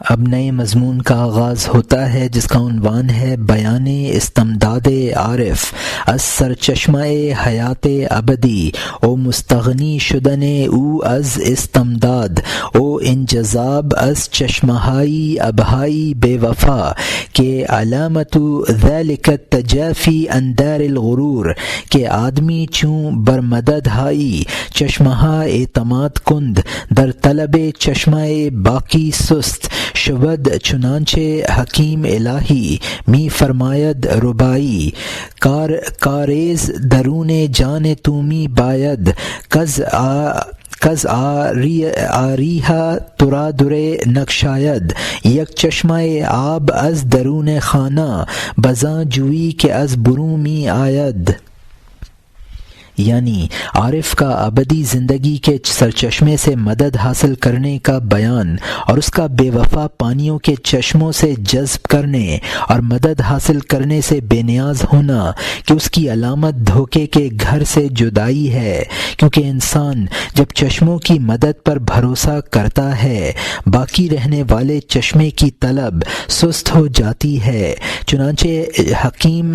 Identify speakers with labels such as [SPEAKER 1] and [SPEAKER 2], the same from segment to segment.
[SPEAKER 1] اب نئے مضمون کا آغاز ہوتا ہے جس کا عنوان ہے بیان استمداد عارف از سرچشمہ حیات ابدی او مستغنی شدن او از استمداد او انجذاب از چشمہائی ابہائی بے وفا کہ علامت ذلک التجافی اندار الغرور کہ آدمی چوں برمدد ہائی چشمہا اعتماد کند در طلب چشمہ باقی سست شود چنانچہ حکیم الہی می فرماید ربائی کاریز درون جان تومی باید کز آریہا ترا درے نقشاید یک چشمہ آب از درون خانہ بزاں جوئی کہ از بروں می آید، یعنی عارف کا ابدی زندگی کے سرچشمے سے مدد حاصل کرنے کا بیان اور اس کا بے وفا پانیوں کے چشموں سے جذب کرنے اور مدد حاصل کرنے سے بے نیاز ہونا کہ اس کی علامت دھوکے کے گھر سے جدائی ہے، کیونکہ انسان جب چشموں کی مدد پر بھروسہ کرتا ہے باقی رہنے والے چشمے کی طلب سست ہو جاتی ہے۔ چنانچہ حکیم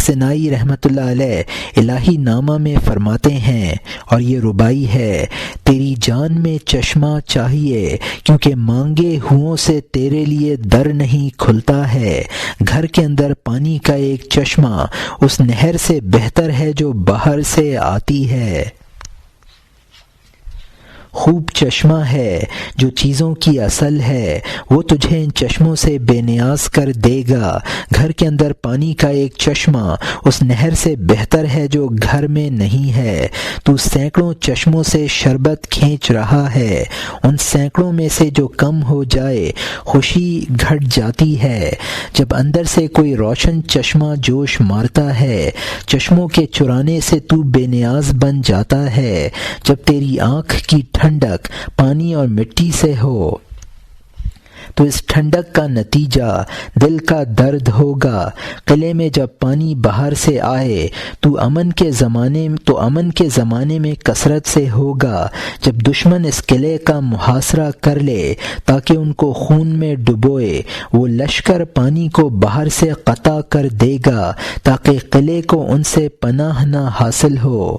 [SPEAKER 1] سنائی رحمۃ اللہ علیہ الہی نامہ میں فرماتے ہیں، اور یہ ربائی ہے، تیری جان میں چشمہ چاہیے کیونکہ مانگے ہوں سے تیرے لیے در نہیں کھلتا ہے۔ گھر کے اندر پانی کا ایک چشمہ اس نہر سے بہتر ہے جو باہر سے آتی ہے۔ خوب چشمہ ہے جو چیزوں کی اصل ہے، وہ تجھے ان چشموں سے بے نیاز کر دے گا۔ گھر کے اندر پانی کا ایک چشمہ اس نہر سے بہتر ہے جو گھر میں نہیں ہے۔ تو سینکڑوں چشموں سے شربت کھینچ رہا ہے، ان سینکڑوں میں سے جو کم ہو جائے خوشی گھٹ جاتی ہے۔ جب اندر سے کوئی روشن چشمہ جوش مارتا ہے، چشموں کے چرانے سے تو بے نیاز بن جاتا ہے۔ جب تیری آنکھ کی ٹھنڈک پانی اور مٹی سے ہو تو اس ٹھنڈک کا نتیجہ دل کا درد ہوگا۔ قلعے میں جب پانی باہر سے آئے تو امن کے زمانے میں کثرت سے ہوگا۔ جب دشمن اس قلعے کا محاصرہ کر لے تاکہ ان کو خون میں ڈبوئے، وہ لشکر پانی کو باہر سے قطع کر دے گا تاکہ قلعے کو ان سے پناہ نہ حاصل ہو۔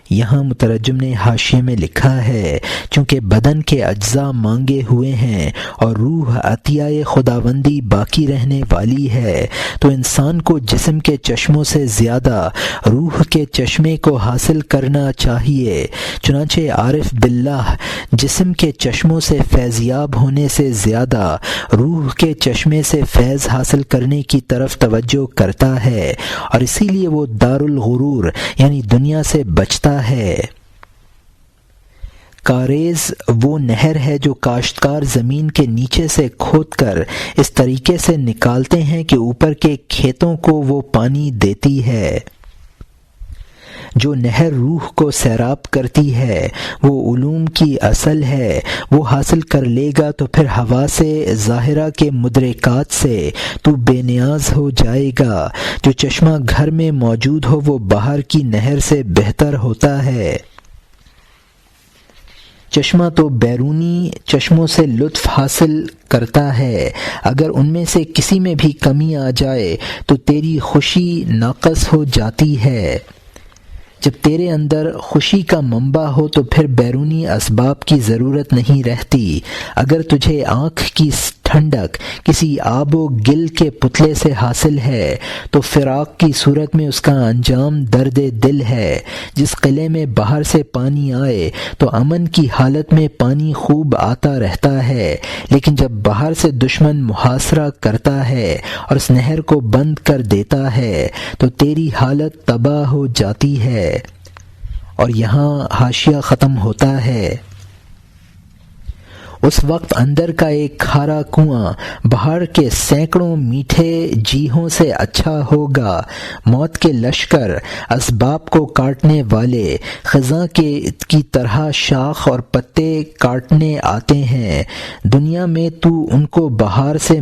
[SPEAKER 1] یہاں مترجم نے حاشیے میں لکھا ہے، چونکہ بدن کے اجزاء مانگے ہوئے ہیں اور روح عطیہ خداوندی باقی رہنے والی ہے، تو انسان کو جسم کے چشموں سے زیادہ روح کے چشمے کو حاصل کرنا چاہیے۔ چنانچہ عارف باللہ جسم کے چشموں سے فیضیاب ہونے سے زیادہ روح کے چشمے سے فیض حاصل کرنے کی طرف توجہ کرتا ہے، اور اسی لیے وہ دار الغرور یعنی دنیا سے بچتا ہے۔ کاریز وہ نہر ہے جو کاشتکار زمین کے نیچے سے کھود کر اس طریقے سے نکالتے ہیں کہ اوپر کے کھیتوں کو وہ پانی دیتی ہے۔ جو نہر روح کو سیراب کرتی ہے وہ علوم کی اصل ہے، وہ حاصل کر لے گا تو پھر ہوا سے ظاہرہ کے مدرکات سے تو بے نیاز ہو جائے گا۔ جو چشمہ گھر میں موجود ہو وہ باہر کی نہر سے بہتر ہوتا ہے۔ چشمہ تو بیرونی چشموں سے لطف حاصل کرتا ہے، اگر ان میں سے کسی میں بھی کمی آ جائے تو تیری خوشی ناقص ہو جاتی ہے۔ جب تیرے اندر خوشی کا منبع ہو تو پھر بیرونی اسباب کی ضرورت نہیں رہتی۔ اگر تجھے آنکھ کی ٹھنڈک کسی آب و گل کے پتلے سے حاصل ہے تو فراق کی صورت میں اس کا انجام درد دل ہے۔ جس قلعے میں باہر سے پانی آئے تو امن کی حالت میں پانی خوب آتا رہتا ہے، لیکن جب باہر سے دشمن محاصرہ کرتا ہے اور اس نہر کو بند کر دیتا ہے تو تیری حالت تباہ ہو جاتی ہے۔ اور یہاں حاشیہ ختم ہوتا ہے۔ اس وقت اندر کا ایک کھارا کنواں باہر کے سینکڑوں میٹھے جیہوں سے اچھا ہوگا۔ موت کے لشکر اسباب کو کاٹنے والے خزاں کی طرح شاخ اور پتے کاٹنے آتے ہیں۔ دنیا میں تو ان کو باہر سے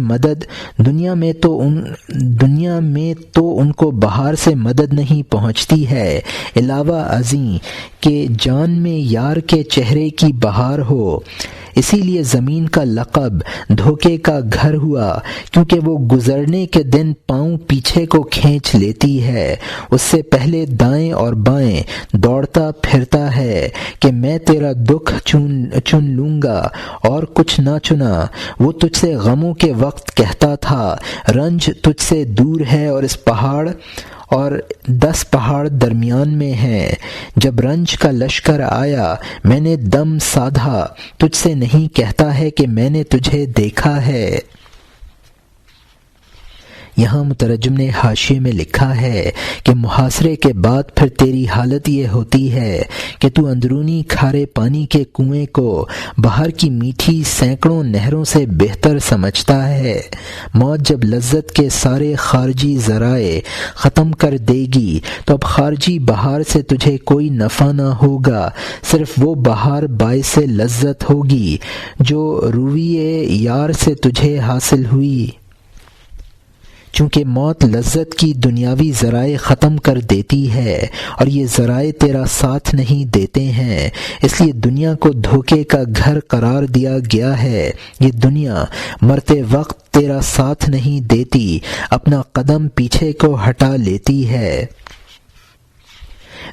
[SPEAKER 1] مدد نہیں پہنچتی ہے، علاوہ ازیں کہ جان میں یار کے چہرے کی بہار ہو۔ اسی لیے زمین کا لقب دھوکے کا گھر ہوا، کیونکہ وہ گزرنے کے دن پاؤں پیچھے کو کھینچ لیتی ہے، اس سے پہلے دائیں اور بائیں دوڑتا پھرتا ہے کہ میں تیرا دکھ چن لوں گا اور کچھ نہ چنا۔ وہ تجھ سے غموں کے وقت کہتا تھا رنج تجھ سے دور ہے اور اس پہاڑ اور 10 پہاڑ درمیان میں ہیں۔ جب رنج کا لشکر آیا میں نے دم سادھا، تجھ سے نہیں کہتا ہے کہ میں نے تجھے دیکھا ہے۔ یہاں مترجم نے حاشیے میں لکھا ہے کہ محاصرے کے بعد پھر تیری حالت یہ ہوتی ہے کہ تو اندرونی کھارے پانی کے کنویں کو باہر کی میٹھی سینکڑوں نہروں سے بہتر سمجھتا ہے۔ موت جب لذت کے سارے خارجی ذرائع ختم کر دے گی تو اب خارجی بہار سے تجھے کوئی نفع نہ ہوگا، صرف وہ بہار باعث لذت ہوگی جو رویے یار سے تجھے حاصل ہوئی۔ چونکہ موت لذت کی دنیاوی ذرائع ختم کر دیتی ہے اور یہ ذرائع تیرا ساتھ نہیں دیتے ہیں، اس لیے دنیا کو دھوکے کا گھر قرار دیا گیا ہے۔ یہ دنیا مرتے وقت تیرا ساتھ نہیں دیتی، اپنا قدم پیچھے کو ہٹا لیتی ہے۔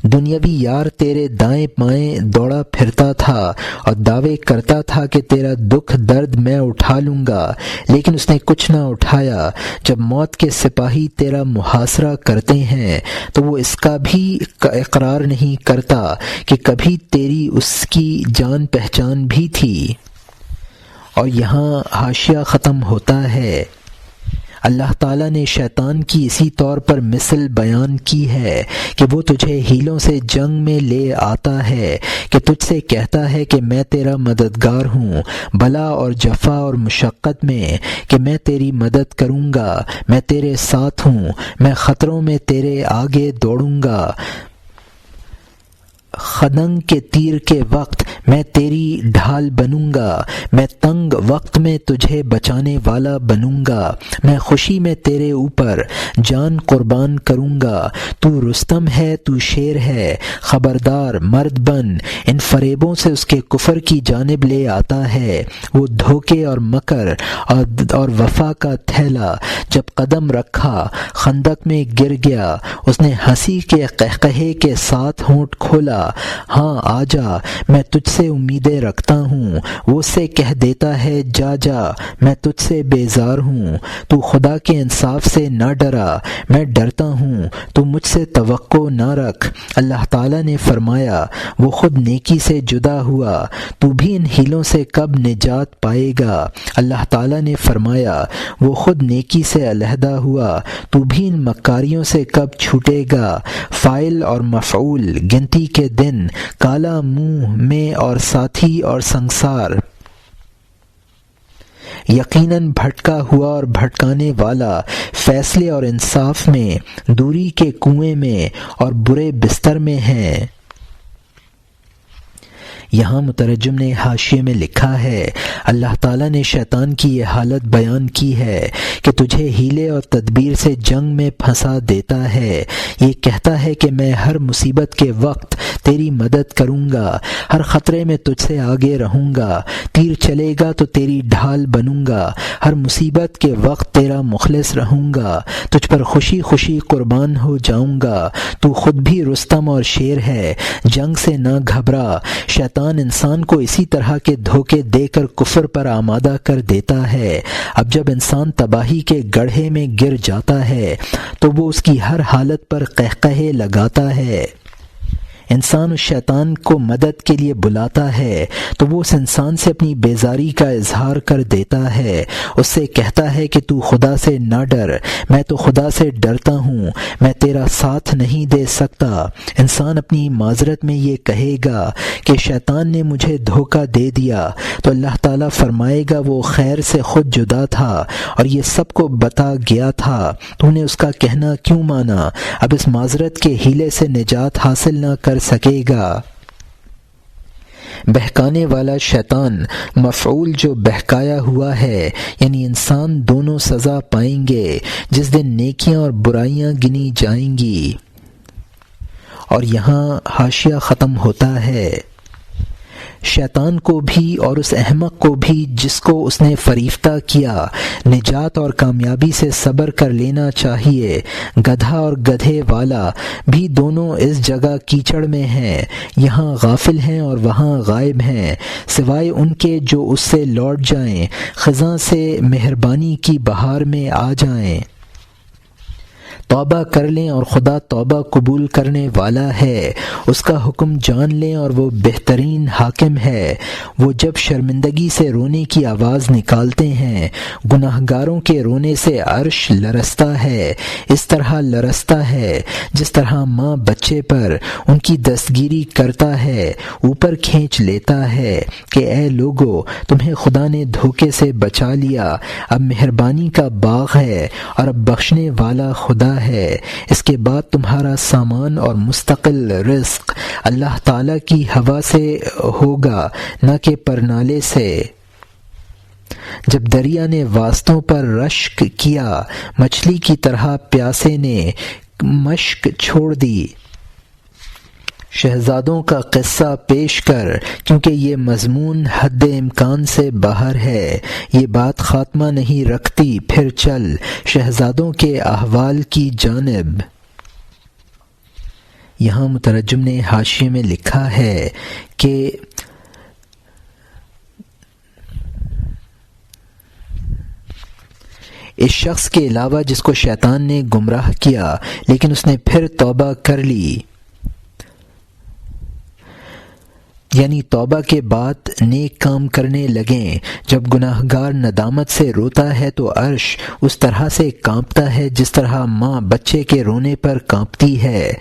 [SPEAKER 1] دنیاوی یار تیرے دائیں بائیں دوڑا پھرتا تھا اور دعوے کرتا تھا کہ تیرا دکھ درد میں اٹھا لوں گا، لیکن اس نے کچھ نہ اٹھایا۔ جب موت کے سپاہی تیرا محاصرہ کرتے ہیں تو وہ اس کا بھی اقرار نہیں کرتا کہ کبھی تیری اس کی جان پہچان بھی تھی۔ اور یہاں حاشیہ ختم ہوتا ہے۔ اللہ تعالیٰ نے شیطان کی اسی طور پر مثل بیان کی ہے کہ وہ تجھے ہیلوں سے جنگ میں لے آتا ہے کہ تجھ سے کہتا ہے کہ میں تیرا مددگار ہوں، بلا اور جفا اور مشقت میں کہ میں تیری مدد کروں گا، میں تیرے ساتھ ہوں، میں خطروں میں تیرے آگے دوڑوں گا، خدنگ کے تیر کے وقت میں تیری ڈھال بنوں گا، میں تنگ وقت میں تجھے بچانے والا بنوں گا، میں خوشی میں تیرے اوپر جان قربان کروں گا۔ تو رستم ہے، تو شیر ہے، خبردار مرد بن، ان فریبوں سے اس کے کفر کی جانب لے آتا ہے۔ وہ دھوکے اور مکر اور وفا کا تھیلا جب قدم رکھا خندق میں گر گیا، اس نے ہنسی کے قہقہے کے ساتھ ہونٹ کھولا، ہاں آجا، میں تجھ سے امیدیں رکھتا ہوں۔ وہ اس سے کہہ دیتا ہے جا جا، میں تجھ سے بیزار ہوں۔ تو خدا کے انصاف سے نہ ڈرا، میں ڈرتا ہوں، تو مجھ سے توقع نہ رکھ۔ اللہ تعالیٰ نے فرمایا وہ خود نیکی سے جدا ہوا، تو بھی ان ہیلوں سے کب نجات پائے گا۔ اللہ تعالیٰ نے فرمایا وہ خود نیکی سے علیحدہ ہوا، تو بھی ان مکاریوں سے کب چھوٹے گا۔ فاعل اور مفعول گنتی کے دن، کالا منہ میں اور ساتھی اور سنگسار۔ یقیناً بھٹکا ہوا اور بھٹکانے والا فیصلے اور انصاف میں، دوری کے کنویں میں اور برے بستر میں ہے۔ یہاں مترجم نے حاشیے میں لکھا ہے اللہ تعالیٰ نے شیطان کی یہ حالت بیان کی ہے کہ تجھے ہیلے اور تدبیر سے جنگ میں پھنسا دیتا ہے۔ یہ کہتا ہے کہ میں ہر مصیبت کے وقت تیری مدد کروں گا، ہر خطرے میں تجھ سے آگے رہوں گا، تیر چلے گا تو تیری ڈھال بنوں گا، ہر مصیبت کے وقت تیرا مخلص رہوں گا، تجھ پر خوشی خوشی قربان ہو جاؤں گا۔ تو خود بھی رستم اور شیر ہے، جنگ سے نہ گھبرا۔ شیطان انسان کو اسی طرح کے دھوکے دے کر کفر پر آمادہ کر دیتا ہے۔ اب جب انسان تباہی کے گڑھے میں گر جاتا ہے تو وہ اس کی ہر حالت پر قہقہے لگاتا ہے۔ انسان اس شیطان کو مدد کے لیے بلاتا ہے تو وہ اس انسان سے اپنی بیزاری کا اظہار کر دیتا ہے، اس سے کہتا ہے کہ تو خدا سے نہ ڈر، میں تو خدا سے ڈرتا ہوں، میں تیرا ساتھ نہیں دے سکتا۔ انسان اپنی معذرت میں یہ کہے گا کہ شیطان نے مجھے دھوکہ دے دیا، تو اللہ تعالیٰ فرمائے گا وہ خیر سے خود جدا تھا اور یہ سب کو بتا گیا تھا، تو نے اس کا کہنا کیوں مانا؟ اب اس معذرت کے ہیلے سے نجات حاصل نہ کر سکے گا۔ بہکانے والا شیطان مفعول جو بہکایا ہوا ہے، یعنی انسان دونوں سزا پائیں گے جس دن نیکیاں اور برائیاں گنی جائیں گی۔ اور یہاں حاشیہ ختم ہوتا ہے۔ شیطان کو بھی اور اس احمق کو بھی جس کو اس نے فریفتہ کیا نجات اور کامیابی سے صبر کر لینا چاہیے۔ گدھا اور گدھے والا بھی دونوں اس جگہ کیچڑ میں ہیں، یہاں غافل ہیں اور وہاں غائب ہیں، سوائے ان کے جو اس سے لوٹ جائیں، خزاں سے مہربانی کی بہار میں آ جائیں، توبہ کر لیں اور خدا توبہ قبول کرنے والا ہے، اس کا حکم جان لیں اور وہ بہترین حاکم ہے۔ وہ جب شرمندگی سے رونے کی آواز نکالتے ہیں، گناہگاروں کے رونے سے عرش لرزتا ہے، اس طرح لرزتا ہے جس طرح ماں بچے پر ان کی دستگیری کرتا ہے، اوپر کھینچ لیتا ہے کہ اے لوگو تمہیں خدا نے دھوکے سے بچا لیا، اب مہربانی کا باغ ہے اور اب بخشنے والا خدا ہے۔ اس کے بعد تمہارا سامان اور مستقل رزق اللہ تعالیٰ کی ہوا سے ہوگا نہ کہ پرنالے سے۔ جب دریا نے واسطوں پر رشک کیا، مچھلی کی طرح پیاسے نے مشک چھوڑ دی۔ شہزادوں کا قصہ پیش کر، کیونکہ یہ مضمون حد امکان سے باہر ہے، یہ بات خاتمہ نہیں رکھتی، پھر چل شہزادوں کے احوال کی جانب۔ یہاں مترجم نے حاشیے میں لکھا ہے کہ اس شخص کے علاوہ جس کو شیطان نے گمراہ کیا لیکن اس نے پھر توبہ کر لی، یعنی توبہ کے بعد نیک کام کرنے لگیں، جب گناہگار ندامت سے روتا ہے تو عرش اس طرح سے کانپتا ہے جس طرح ماں بچے کے رونے پر کانپتی ہے۔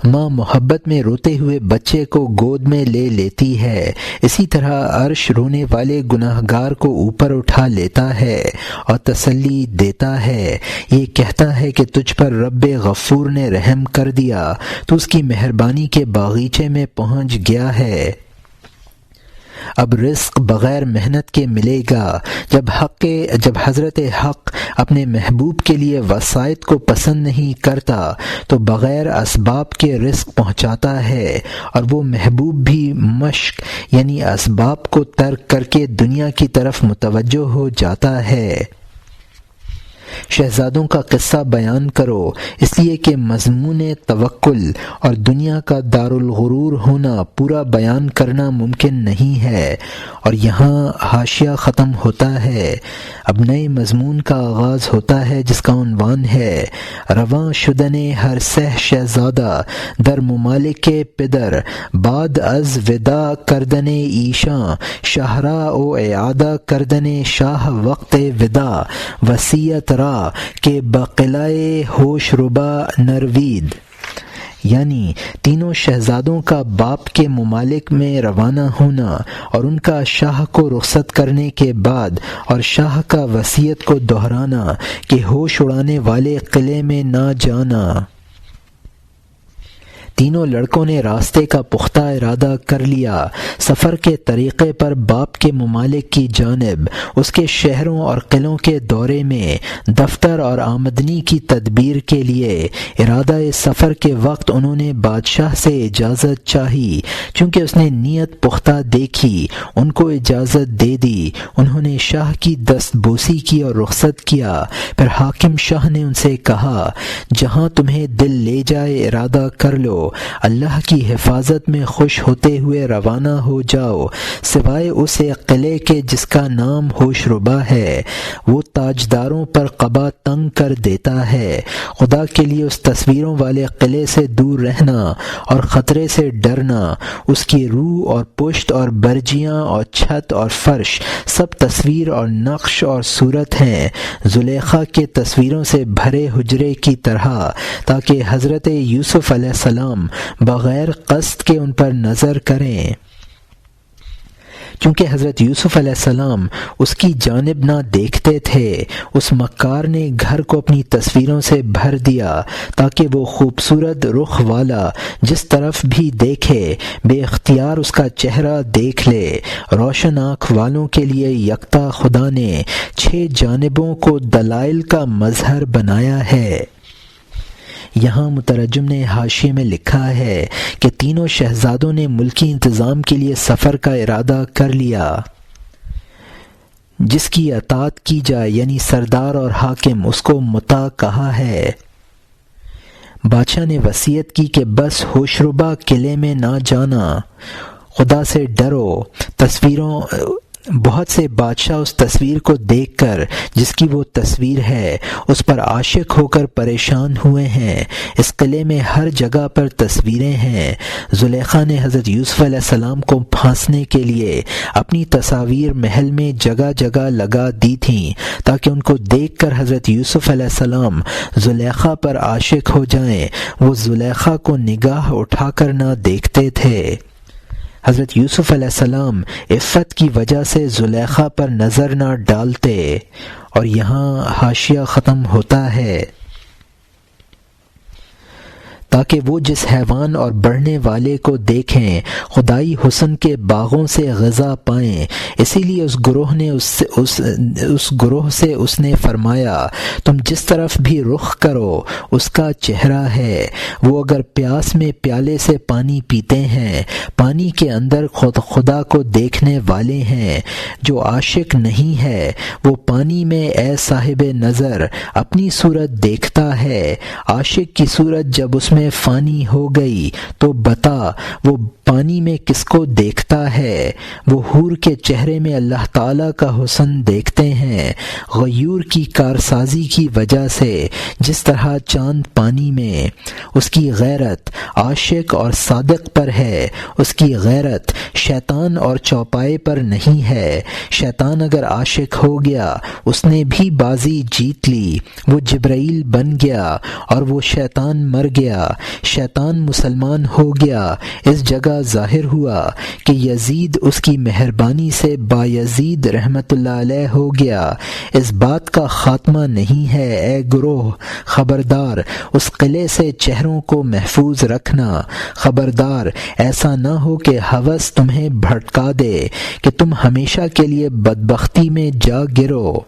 [SPEAKER 1] ماں محبت میں روتے ہوئے بچے کو گود میں لے لیتی ہے، اسی طرح عرش رونے والے گناہگار کو اوپر اٹھا لیتا ہے اور تسلی دیتا ہے، یہ کہتا ہے کہ تجھ پر رب غفور نے رحم کر دیا، تو اس کی مہربانی کے باغیچے میں پہنچ گیا ہے۔ اب رزق بغیر محنت کے ملے گا۔ جب حضرت حق اپنے محبوب کے لیے وسائط کو پسند نہیں کرتا تو بغیر اسباب کے رزق پہنچاتا ہے، اور وہ محبوب بھی مشق یعنی اسباب کو ترک کر کے دنیا کی طرف متوجہ ہو جاتا ہے۔ شہزادوں کا قصہ بیان کرو، اس لیے کہ مضمون توکل اور دنیا کا دارالغرور ہونا پورا بیان کرنا ممکن نہیں ہے۔ اور یہاں حاشیہ ختم ہوتا ہے، اب نئے مضمون کا آغاز ہوتا ہے جس کا عنوان ہے رواں شدن ہر سہ شہزادہ در ممالک پدر، بعد از وداع کردن ایشاں شاہراہ و اعادہ کردن شاہ وقت وداع، وصیت را کہ بقلعہ ہوش ربا نروید، یعنی تینوں شہزادوں کا باپ کے ممالک میں روانہ ہونا اور ان کا شاہ کو رخصت کرنے کے بعد اور شاہ کا وصیت کو دہرانا کہ ہوش اڑانے والے قلعے میں نہ جانا۔ تینوں لڑکوں نے راستے کا پختہ ارادہ کر لیا، سفر کے طریقے پر باپ کے ممالک کی جانب، اس کے شہروں اور قلعوں کے دورے میں، دفتر اور آمدنی کی تدبیر کے لیے۔ ارادہ سفر کے وقت انہوں نے بادشاہ سے اجازت چاہی، چونکہ اس نے نیت پختہ دیکھی، ان کو اجازت دے دی، انہوں نے شاہ کی دست بوسی کی اور رخصت کیا۔ پھر حاکم شاہ نے ان سے کہا، جہاں تمہیں دل لے جائے ارادہ کر لو، اللہ کی حفاظت میں خوش ہوتے ہوئے روانہ ہو جاؤ، سوائے اس ایک قلعے کے جس کا نام ہوش ربا ہے، وہ تاجداروں پر قبا تنگ کر دیتا ہے۔ خدا کے لیے اس تصویروں والے قلعے سے دور رہنا اور خطرے سے ڈرنا، اس کی روح اور پشت اور برجیاں اور چھت اور فرش سب تصویر اور نقش اور صورت ہیں، زلیخا کے تصویروں سے بھرے حجرے کی طرح، تاکہ حضرت یوسف علیہ السلام بغیر قصد کے ان پر نظر کریں، کیونکہ حضرت یوسف علیہ السلام اس کی جانب نہ دیکھتے تھے۔ اس مکار نے گھر کو اپنی تصویروں سے بھر دیا تاکہ وہ خوبصورت رخ والا جس طرف بھی دیکھے بے اختیار اس کا چہرہ دیکھ لے۔ روشن آنکھ والوں کے لیے یکتا خدا نے 6 جانبوں کو دلائل کا مظہر بنایا ہے، یہاں مترجم نے حاشیے میں لکھا ہے کہ تینوں شہزادوں نے ملکی انتظام کے لیے سفر کا ارادہ کر لیا، جس کی اطاعت کی جائے، یعنی سردار اور حاکم، اس کو مطاع کہا ہے۔ بادشاہ نے وصیت کی کہ بس ہوشربا قلعے میں نہ جانا، خدا سے ڈرو۔ بہت سے بادشاہ اس تصویر کو دیکھ کر، جس کی وہ تصویر ہے، اس پر عاشق ہو کر پریشان ہوئے ہیں۔ اس قلعے میں ہر جگہ پر تصویریں ہیں۔ زلیخا نے حضرت یوسف علیہ السلام کو پھانسنے کے لیے اپنی تصاویر محل میں جگہ جگہ لگا دی تھیں تاکہ ان کو دیکھ کر حضرت یوسف علیہ السلام زلیخا پر عاشق ہو جائیں۔ وہ زلیخا کو نگاہ اٹھا کر نہ دیکھتے تھے۔ حضرت یوسف علیہ السلام عفت کی وجہ سے زلیخا پر نظر نہ ڈالتے۔ اور یہاں حاشیہ ختم ہوتا ہے تاکہ وہ جس حیوان اور بڑھنے والے کو دیکھیں خدائی حسن کے باغوں سے غذا پائیں۔ اسی لیے اس گروہ سے اس نے فرمایا، تم جس طرف بھی رخ کرو اس کا چہرہ ہے۔ وہ اگر پیاس میں پیالے سے پانی پیتے ہیں، پانی کے اندر خدا کو دیکھنے والے ہیں۔ جو عاشق نہیں ہے وہ پانی میں اے صاحب نظر اپنی صورت دیکھتا ہے۔ عاشق کی صورت جب اس میں فانی ہو گئی تو بتا وہ پانی میں کس کو دیکھتا ہے؟ وہ حور کے چہرے میں اللہ تعالیٰ کا حسن دیکھتے ہیں۔ غیور کی کارسازی کی وجہ سے جس طرح چاند پانی میں، اس کی غیرت عاشق اور صادق پر ہے، اس کی غیرت شیطان اور چوپائے پر نہیں ہے۔ شیطان اگر عاشق ہو گیا اس نے بھی بازی جیت لی، وہ جبرائیل بن گیا اور وہ شیطان مر گیا۔ شیطان مسلمان ہو گیا۔ اس جگہ ظاہر ہوا کہ یزید اس کی مہربانی سے بایزید رحمۃ اللہ علیہ ہو گیا۔ اس بات کا خاتمہ نہیں ہے۔ اے گروہ، خبردار، اس قلعے سے چہروں کو محفوظ رکھنا۔ خبردار ایسا نہ ہو کہ ہوس تمہیں بھٹکا دے کہ تم ہمیشہ کے لیے بدبختی میں جا گرو۔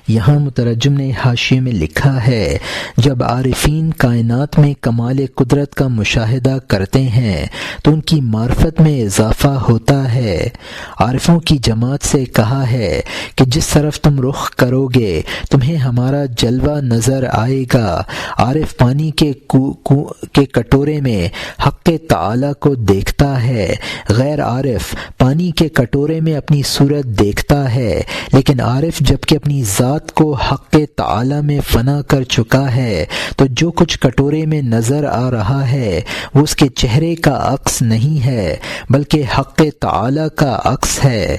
[SPEAKER 1] یہاں مترجم نے حاشیے میں لکھا ہے، جب عارفین کائنات میں کمال قدرت کا مشاہدہ کرتے ہیں تو ان کی معرفت میں اضافہ ہوتا ہے۔ عارفوں کی جماعت سے کہا ہے کہ جس طرف تم رخ کرو گے تمہیں ہمارا جلوہ نظر آئے گا۔ عارف پانی کے کٹورے میں حق تعالی کو دیکھتا ہے، غیر عارف پانی کے کٹورے میں اپنی صورت دیکھتا ہے۔ لیکن عارف جب کہ اپنی ذات کو حق تعالی میں فنا کر چکا ہے تو جو کچھ کٹورے میں نظر آ رہا ہے وہ اس کے چہرے کا عکس نہیں ہے بلکہ حق تعالی کا عکس ہے۔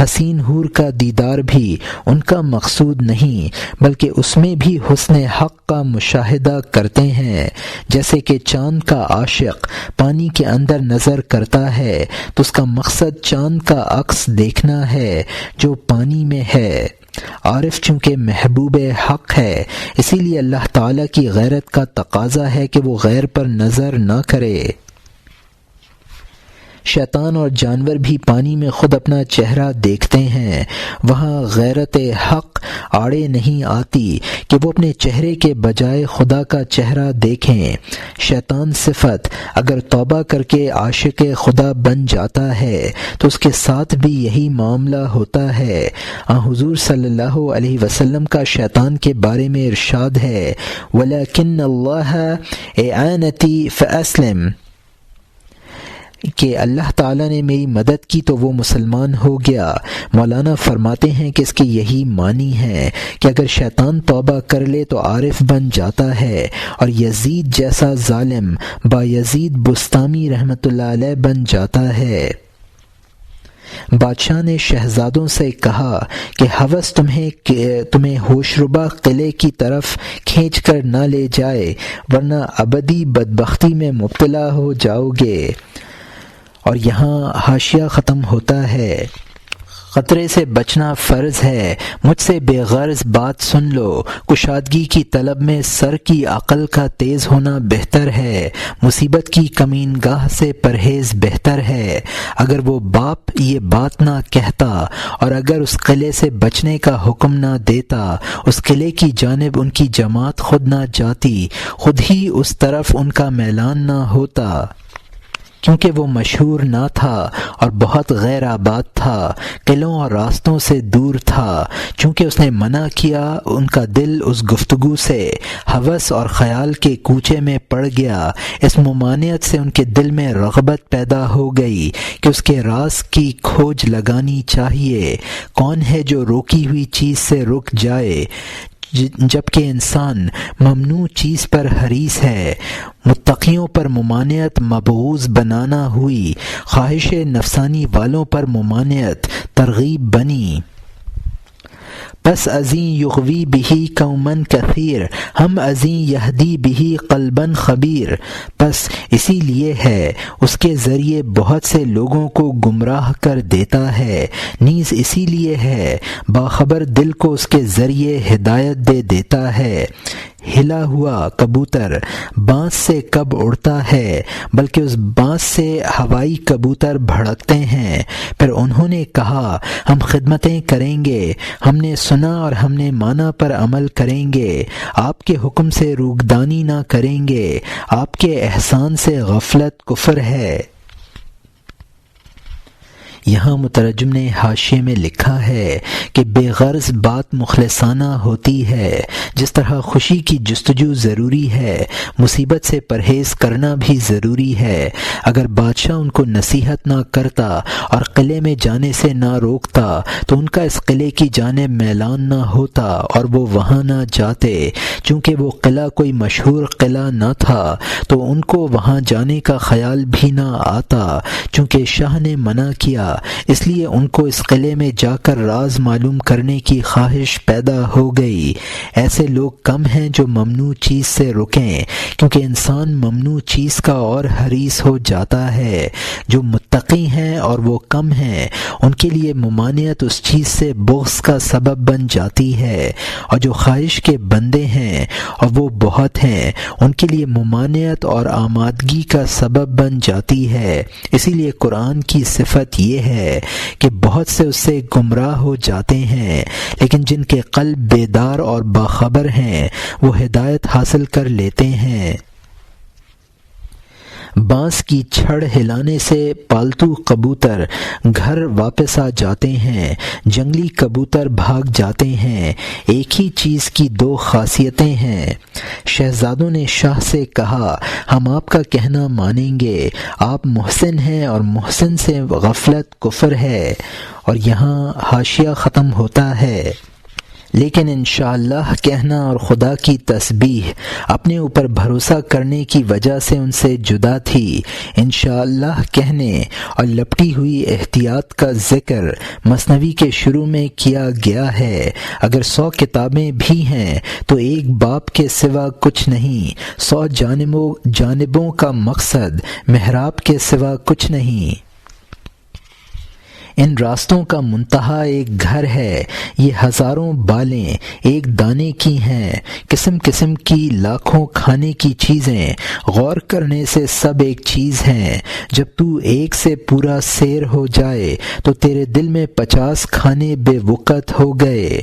[SPEAKER 1] حسین حور کا دیدار بھی ان کا مقصود نہیں بلکہ اس میں بھی حسن حق کا مشاہدہ کرتے ہیں۔ جیسے کہ چاند کا عاشق پانی کے اندر نظر کرتا ہے تو اس کا مقصد چاند کا عکس دیکھنا ہے جو پانی میں ہے۔ عارف چونکہ محبوب حق ہے اسی لیے اللہ تعالیٰ کی غیرت کا تقاضا ہے کہ وہ غیر پر نظر نہ کرے۔ شیطان اور جانور بھی پانی میں خود اپنا چہرہ دیکھتے ہیں، وہاں غیرت حق آڑے نہیں آتی کہ وہ اپنے چہرے کے بجائے خدا کا چہرہ دیکھیں۔ شیطان صفت اگر توبہ کر کے عاشق خدا بن جاتا ہے تو اس کے ساتھ بھی یہی معاملہ ہوتا ہے۔ حضور صلی اللہ علیہ وسلم کا شیطان کے بارے میں ارشاد ہے، وَلَكِنَّ اللَّهَ إِعَانَتِي فَأَسْلِمْ، کہ اللہ تعالیٰ نے میری مدد کی تو وہ مسلمان ہو گیا۔ مولانا فرماتے ہیں کہ اس کے یہی معنی ہے کہ اگر شیطان توبہ کر لے تو عارف بن جاتا ہے اور یزید جیسا ظالم بایزید بستامی رحمۃ اللہ علیہ بن جاتا ہے۔ بادشاہ نے شہزادوں سے کہا کہ ہوس تمہیں ہوشربا قلعے کی طرف کھینچ کر نہ لے جائے ورنہ ابدی بدبختی میں مبتلا ہو جاؤ گے۔ اور یہاں حاشیہ ختم ہوتا ہے۔ خطرے سے بچنا فرض ہے، مجھ سے بے غرض بات سن لو، کشادگی کی طلب میں سر کی عقل کا تیز ہونا بہتر ہے، مصیبت کی کمین گاہ سے پرہیز بہتر ہے۔ اگر وہ باپ یہ بات نہ کہتا اور اگر اس قلعے سے بچنے کا حکم نہ دیتا، اس قلعے کی جانب ان کی جماعت خود نہ جاتی، خود ہی اس طرف ان کا میلان نہ ہوتا، کیونکہ وہ مشہور نہ تھا اور بہت غیر آباد تھا، قلعوں اور راستوں سے دور تھا۔ چونکہ اس نے منع کیا، ان کا دل اس گفتگو سے ہوس اور خیال کے کوچے میں پڑ گیا۔ اس ممانعت سے ان کے دل میں رغبت پیدا ہو گئی کہ اس کے راز کی کھوج لگانی چاہیے۔ کون ہے جو روکی ہوئی چیز سے رک جائے جبکہ انسان ممنوع چیز پر حریص ہے؟ متقیوں پر ممانعت مبغوض بنانا ہوئی، خواہش نفسانی والوں پر ممانعت ترغیب بنی۔ پس ازیں یغوی بہی قومن کثیر، ہم ازیں یہدی بہی قلبن خبیر۔ پس اسی لیے ہے اس کے ذریعے بہت سے لوگوں کو گمراہ کر دیتا ہے، نیز اسی لیے ہے باخبر دل کو اس کے ذریعے ہدایت دے دیتا ہے۔ ہلا ہوا کبوتر بانس سے کب اڑتا ہے، بلکہ اس بانس سے ہوائی کبوتر بھڑکتے ہیں۔ پھر انہوں نے کہا ہم خدمتیں کریں گے، ہم نے سنا اور ہم نے مانا پر عمل کریں گے، آپ کے حکم سے روگدانی نہ کریں گے، آپ کے احسان سے غفلت کفر ہے۔ یہاں مترجم نے حاشیے میں لکھا ہے کہ بے غرض بات مخلصانہ ہوتی ہے، جس طرح خوشی کی جستجو ضروری ہے، مصیبت سے پرہیز کرنا بھی ضروری ہے۔ اگر بادشاہ ان کو نصیحت نہ کرتا اور قلعے میں جانے سے نہ روکتا تو ان کا اس قلعے کی جانب میلان نہ ہوتا اور وہ وہاں نہ جاتے۔ چونکہ وہ قلعہ کوئی مشہور قلعہ نہ تھا تو ان کو وہاں جانے کا خیال بھی نہ آتا۔ چونکہ شاہ نے منع کیا، اس لیے ان کو اس قلعے میں جا کر راز معلوم کرنے کی خواہش پیدا ہو گئی۔ ایسے لوگ کم ہیں جو ممنوع چیز سے رکیں، کیونکہ انسان ممنوع چیز کا اور حریص ہو جاتا ہے۔ جو متقی ہیں اور وہ کم ہیں، ان کے لیے ممانعت اس چیز سے بغض کا سبب بن جاتی ہے، اور جو خواہش کے بندے ہیں اور وہ بہت ہیں، ان کے لیے ممانعت اور آمادگی کا سبب بن جاتی ہے۔ اسی لیے قرآن کی صفت یہ ہے کہ بہت سے اس سے گمراہ ہو جاتے ہیں، لیکن جن کے قلب بیدار اور باخبر ہیں وہ ہدایت حاصل کر لیتے ہیں۔ بانس کی چھڑ ہلانے سے پالتو کبوتر گھر واپس آ جاتے ہیں، جنگلی کبوتر بھاگ جاتے ہیں۔ ایک ہی چیز کی دو خاصیتیں ہیں۔ شہزادوں نے شاہ سے کہا ہم آپ کا کہنا مانیں گے، آپ محسن ہیں اور محسن سے غفلت کفر ہے۔ اور یہاں حاشیہ ختم ہوتا ہے۔ لیکن انشاءاللہ کہنا اور خدا کی تسبیح اپنے اوپر بھروسہ کرنے کی وجہ سے ان سے جدا تھی۔ انشاءاللہ کہنے اور لپٹی ہوئی احتیاط کا ذکر مثنوی کے شروع میں کیا گیا ہے۔ اگر 100 کتابیں بھی ہیں تو ایک باپ کے سوا کچھ نہیں، 100 جانبوں کا مقصد محراب کے سوا کچھ نہیں۔ ان راستوں کا منتہا ایک گھر ہے، یہ ہزاروں بالیں ایک دانے کی ہیں، قسم قسم کی لاکھوں کھانے کی چیزیں غور کرنے سے سب ایک چیز ہیں۔ جب تو ایک سے پورا سیر ہو جائے تو تیرے دل میں 50 کھانے بے وقت ہو گئے۔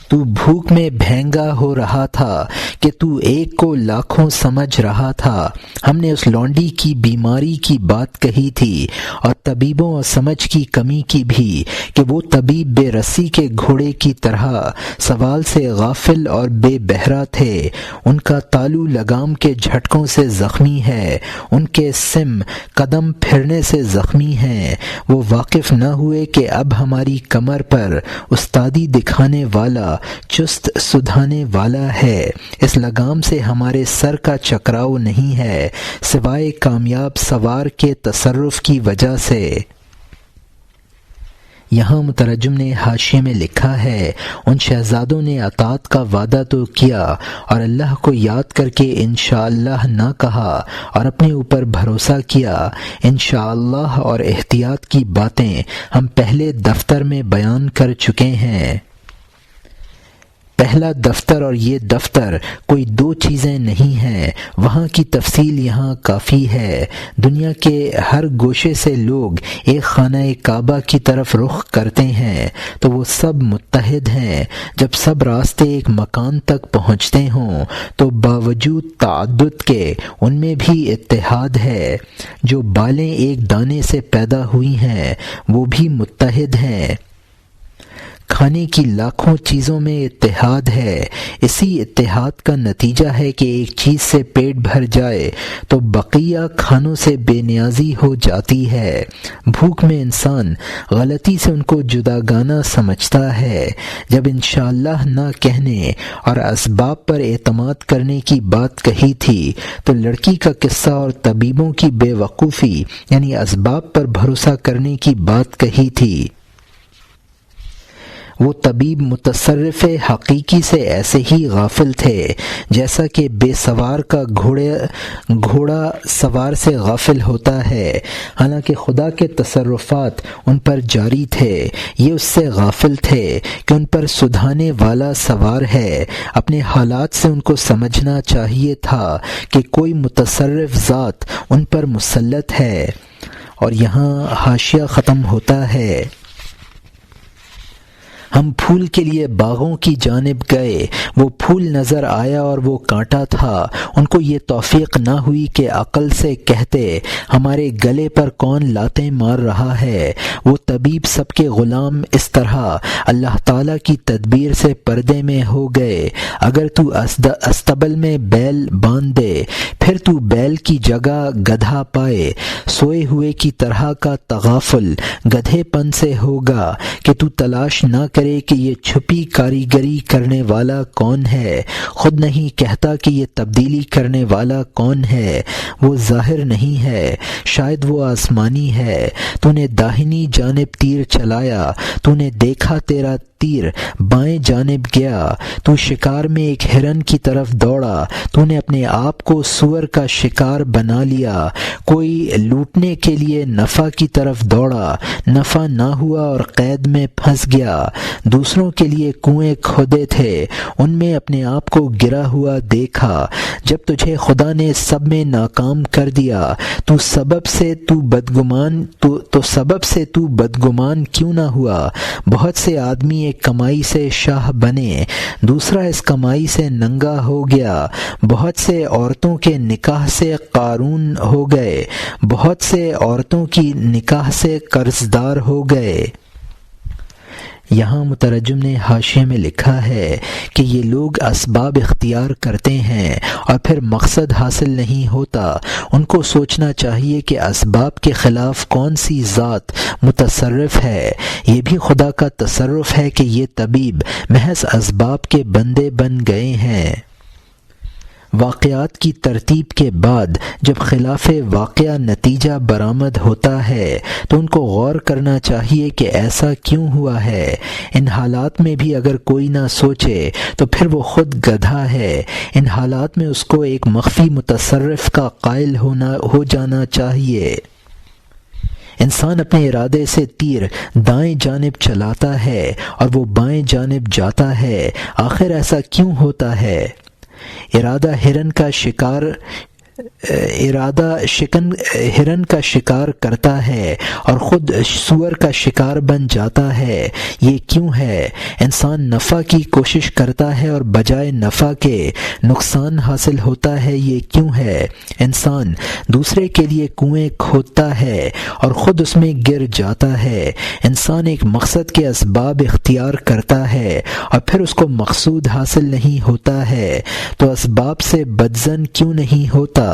[SPEAKER 1] تو بھوک میں بھینگا ہو رہا تھا کہ تو ایک کو لاکھوں سمجھ رہا تھا۔ ہم نے اس لونڈی کی بیماری کی بات کہی تھی اور طبیبوں اور سمجھ کی کمی کی بھی، کہ وہ طبیب بے رسی کے گھوڑے کی طرح سوال سے غافل اور بے بہرا تھے۔ ان کا تالو لگام کے جھٹکوں سے زخمی ہے، ان کے سم قدم پھرنے سے زخمی ہیں۔ وہ واقف نہ ہوئے کہ اب ہماری کمر پر استادی دکھانے والا چست سدھانے والا ہے۔ اس لگام سے ہمارے سر کا چکراؤ نہیں ہے، سوائے کامیاب سوار کے تصرف کی وجہ سے۔ یہاں مترجم نے حاشیے میں لکھا ہے، ان شہزادوں نے اطاعت کا وعدہ تو کیا اور اللہ کو یاد کر کے انشاءاللہ نہ کہا اور اپنے اوپر بھروسہ کیا۔ انشاءاللہ اور احتیاط کی باتیں ہم پہلے دفتر میں بیان کر چکے ہیں۔ پہلا دفتر اور یہ دفتر کوئی دو چیزیں نہیں ہیں، وہاں کی تفصیل یہاں کافی ہے۔ دنیا کے ہر گوشے سے لوگ ایک خانہ کعبہ کی طرف رخ کرتے ہیں تو وہ سب متحد ہیں۔ جب سب راستے ایک مکان تک پہنچتے ہوں تو باوجود تعدد کے ان میں بھی اتحاد ہے۔ جو بالیں ایک دانے سے پیدا ہوئی ہیں وہ بھی متحد ہیں۔ کھانے کی لاکھوں چیزوں میں اتحاد ہے، اسی اتحاد کا نتیجہ ہے کہ ایک چیز سے پیٹ بھر جائے تو بقیہ کھانوں سے بے نیازی ہو جاتی ہے۔ بھوک میں انسان غلطی سے ان کو جداگانہ سمجھتا ہے۔ جب انشاءاللہ نہ کہنے اور اسباب پر اعتماد کرنے کی بات کہی تھی تو لڑکی کا قصہ اور طبیبوں کی بے وقوفی یعنی اسباب پر بھروسہ کرنے کی بات کہی تھی۔ وہ طبیب متصرف حقیقی سے ایسے ہی غافل تھے جیسا کہ بے سوار کا گھوڑا سوار سے غافل ہوتا ہے، حالانکہ خدا کے تصرفات ان پر جاری تھے۔ یہ اس سے غافل تھے کہ ان پر سدھانے والا سوار ہے۔ اپنے حالات سے ان کو سمجھنا چاہیے تھا کہ کوئی متصرف ذات ان پر مسلط ہے۔ اور یہاں حاشیہ ختم ہوتا ہے۔ ہم پھول کے لیے باغوں کی جانب گئے، وہ پھول نظر آیا اور وہ کانٹا تھا۔ ان کو یہ توفیق نہ ہوئی کہ عقل سے کہتے ہمارے گلے پر کون لاتیں مار رہا ہے۔ وہ طبیب سب کے غلام اس طرح اللہ تعالیٰ کی تدبیر سے پردے میں ہو گئے۔ اگر تو استبل میں بیل باندھ دے پھر تو بیل کی جگہ گدھا پائے، سوئے ہوئے کی طرح کا تغافل گدھے پن سے ہوگا کہ تو تلاش نہ کرے کہ یہ چھپی کاریگری کرنے والا کون ہے۔ خود نہیں کہتا کہ یہ تبدیلی کرنے والا کون ہے، وہ ظاہر نہیں ہے، شاید وہ آسمانی ہے۔ تو نے داہنی جانب تیر چلایا، تو نے دیکھا تیرا تیر بائیں جانب گیا۔ تو شکار میں ایک ہرن کی طرف دوڑا، تو نے اپنے آپ کو سور کا شکار بنا لیا۔ کوئی لوٹنے کے لیے نفع کی طرف دوڑا، نفع نہ ہوا اور قید میں پھنس گیا۔ دوسروں کے لیے کنویں کھودے تھے، ان میں اپنے آپ کو گرا ہوا دیکھا۔ جب تجھے خدا نے سب میں ناکام کر دیا تو سبب سے تو بدگمان کیوں نہ ہوا؟ بہت سے آدمی ایک کمائی سے شاہ بنے، دوسرا اس کمائی سے ننگا ہو گیا۔ بہت سے عورتوں کے نکاح سے قارون ہو گئے، بہت سے عورتوں کی نکاح سے قرضدار ہو گئے۔ یہاں مترجم نے حاشیے میں لکھا ہے کہ یہ لوگ اسباب اختیار کرتے ہیں اور پھر مقصد حاصل نہیں ہوتا۔ ان کو سوچنا چاہیے کہ اسباب کے خلاف کون سی ذات متصرف ہے۔ یہ بھی خدا کا تصرف ہے کہ یہ طبیب محض اسباب کے بندے بن گئے ہیں۔ واقعات کی ترتیب کے بعد جب خلاف واقعہ نتیجہ برآمد ہوتا ہے تو ان کو غور کرنا چاہیے کہ ایسا کیوں ہوا ہے۔ ان حالات میں بھی اگر کوئی نہ سوچے تو پھر وہ خود گدھا ہے۔ ان حالات میں اس کو ایک مخفی متصرف کا قائل ہو جانا چاہیے۔ انسان اپنے ارادے سے تیر دائیں جانب چلاتا ہے اور وہ بائیں جانب جاتا ہے۔ آخر ایسا کیوں ہوتا ہے؟ ارادہ ہرن کا شکار کرتا ہے اور خود سور کا شکار بن جاتا ہے۔ یہ کیوں ہے؟ انسان نفع کی کوشش کرتا ہے اور بجائے نفع کے نقصان حاصل ہوتا ہے۔ یہ کیوں ہے؟ انسان دوسرے کے لیے کنویں کھودتا ہے اور خود اس میں گر جاتا ہے۔ انسان ایک مقصد کے اسباب اختیار کرتا ہے اور پھر اس کو مقصود حاصل نہیں ہوتا ہے تو اسباب سے بدظن کیوں نہیں ہوتا؟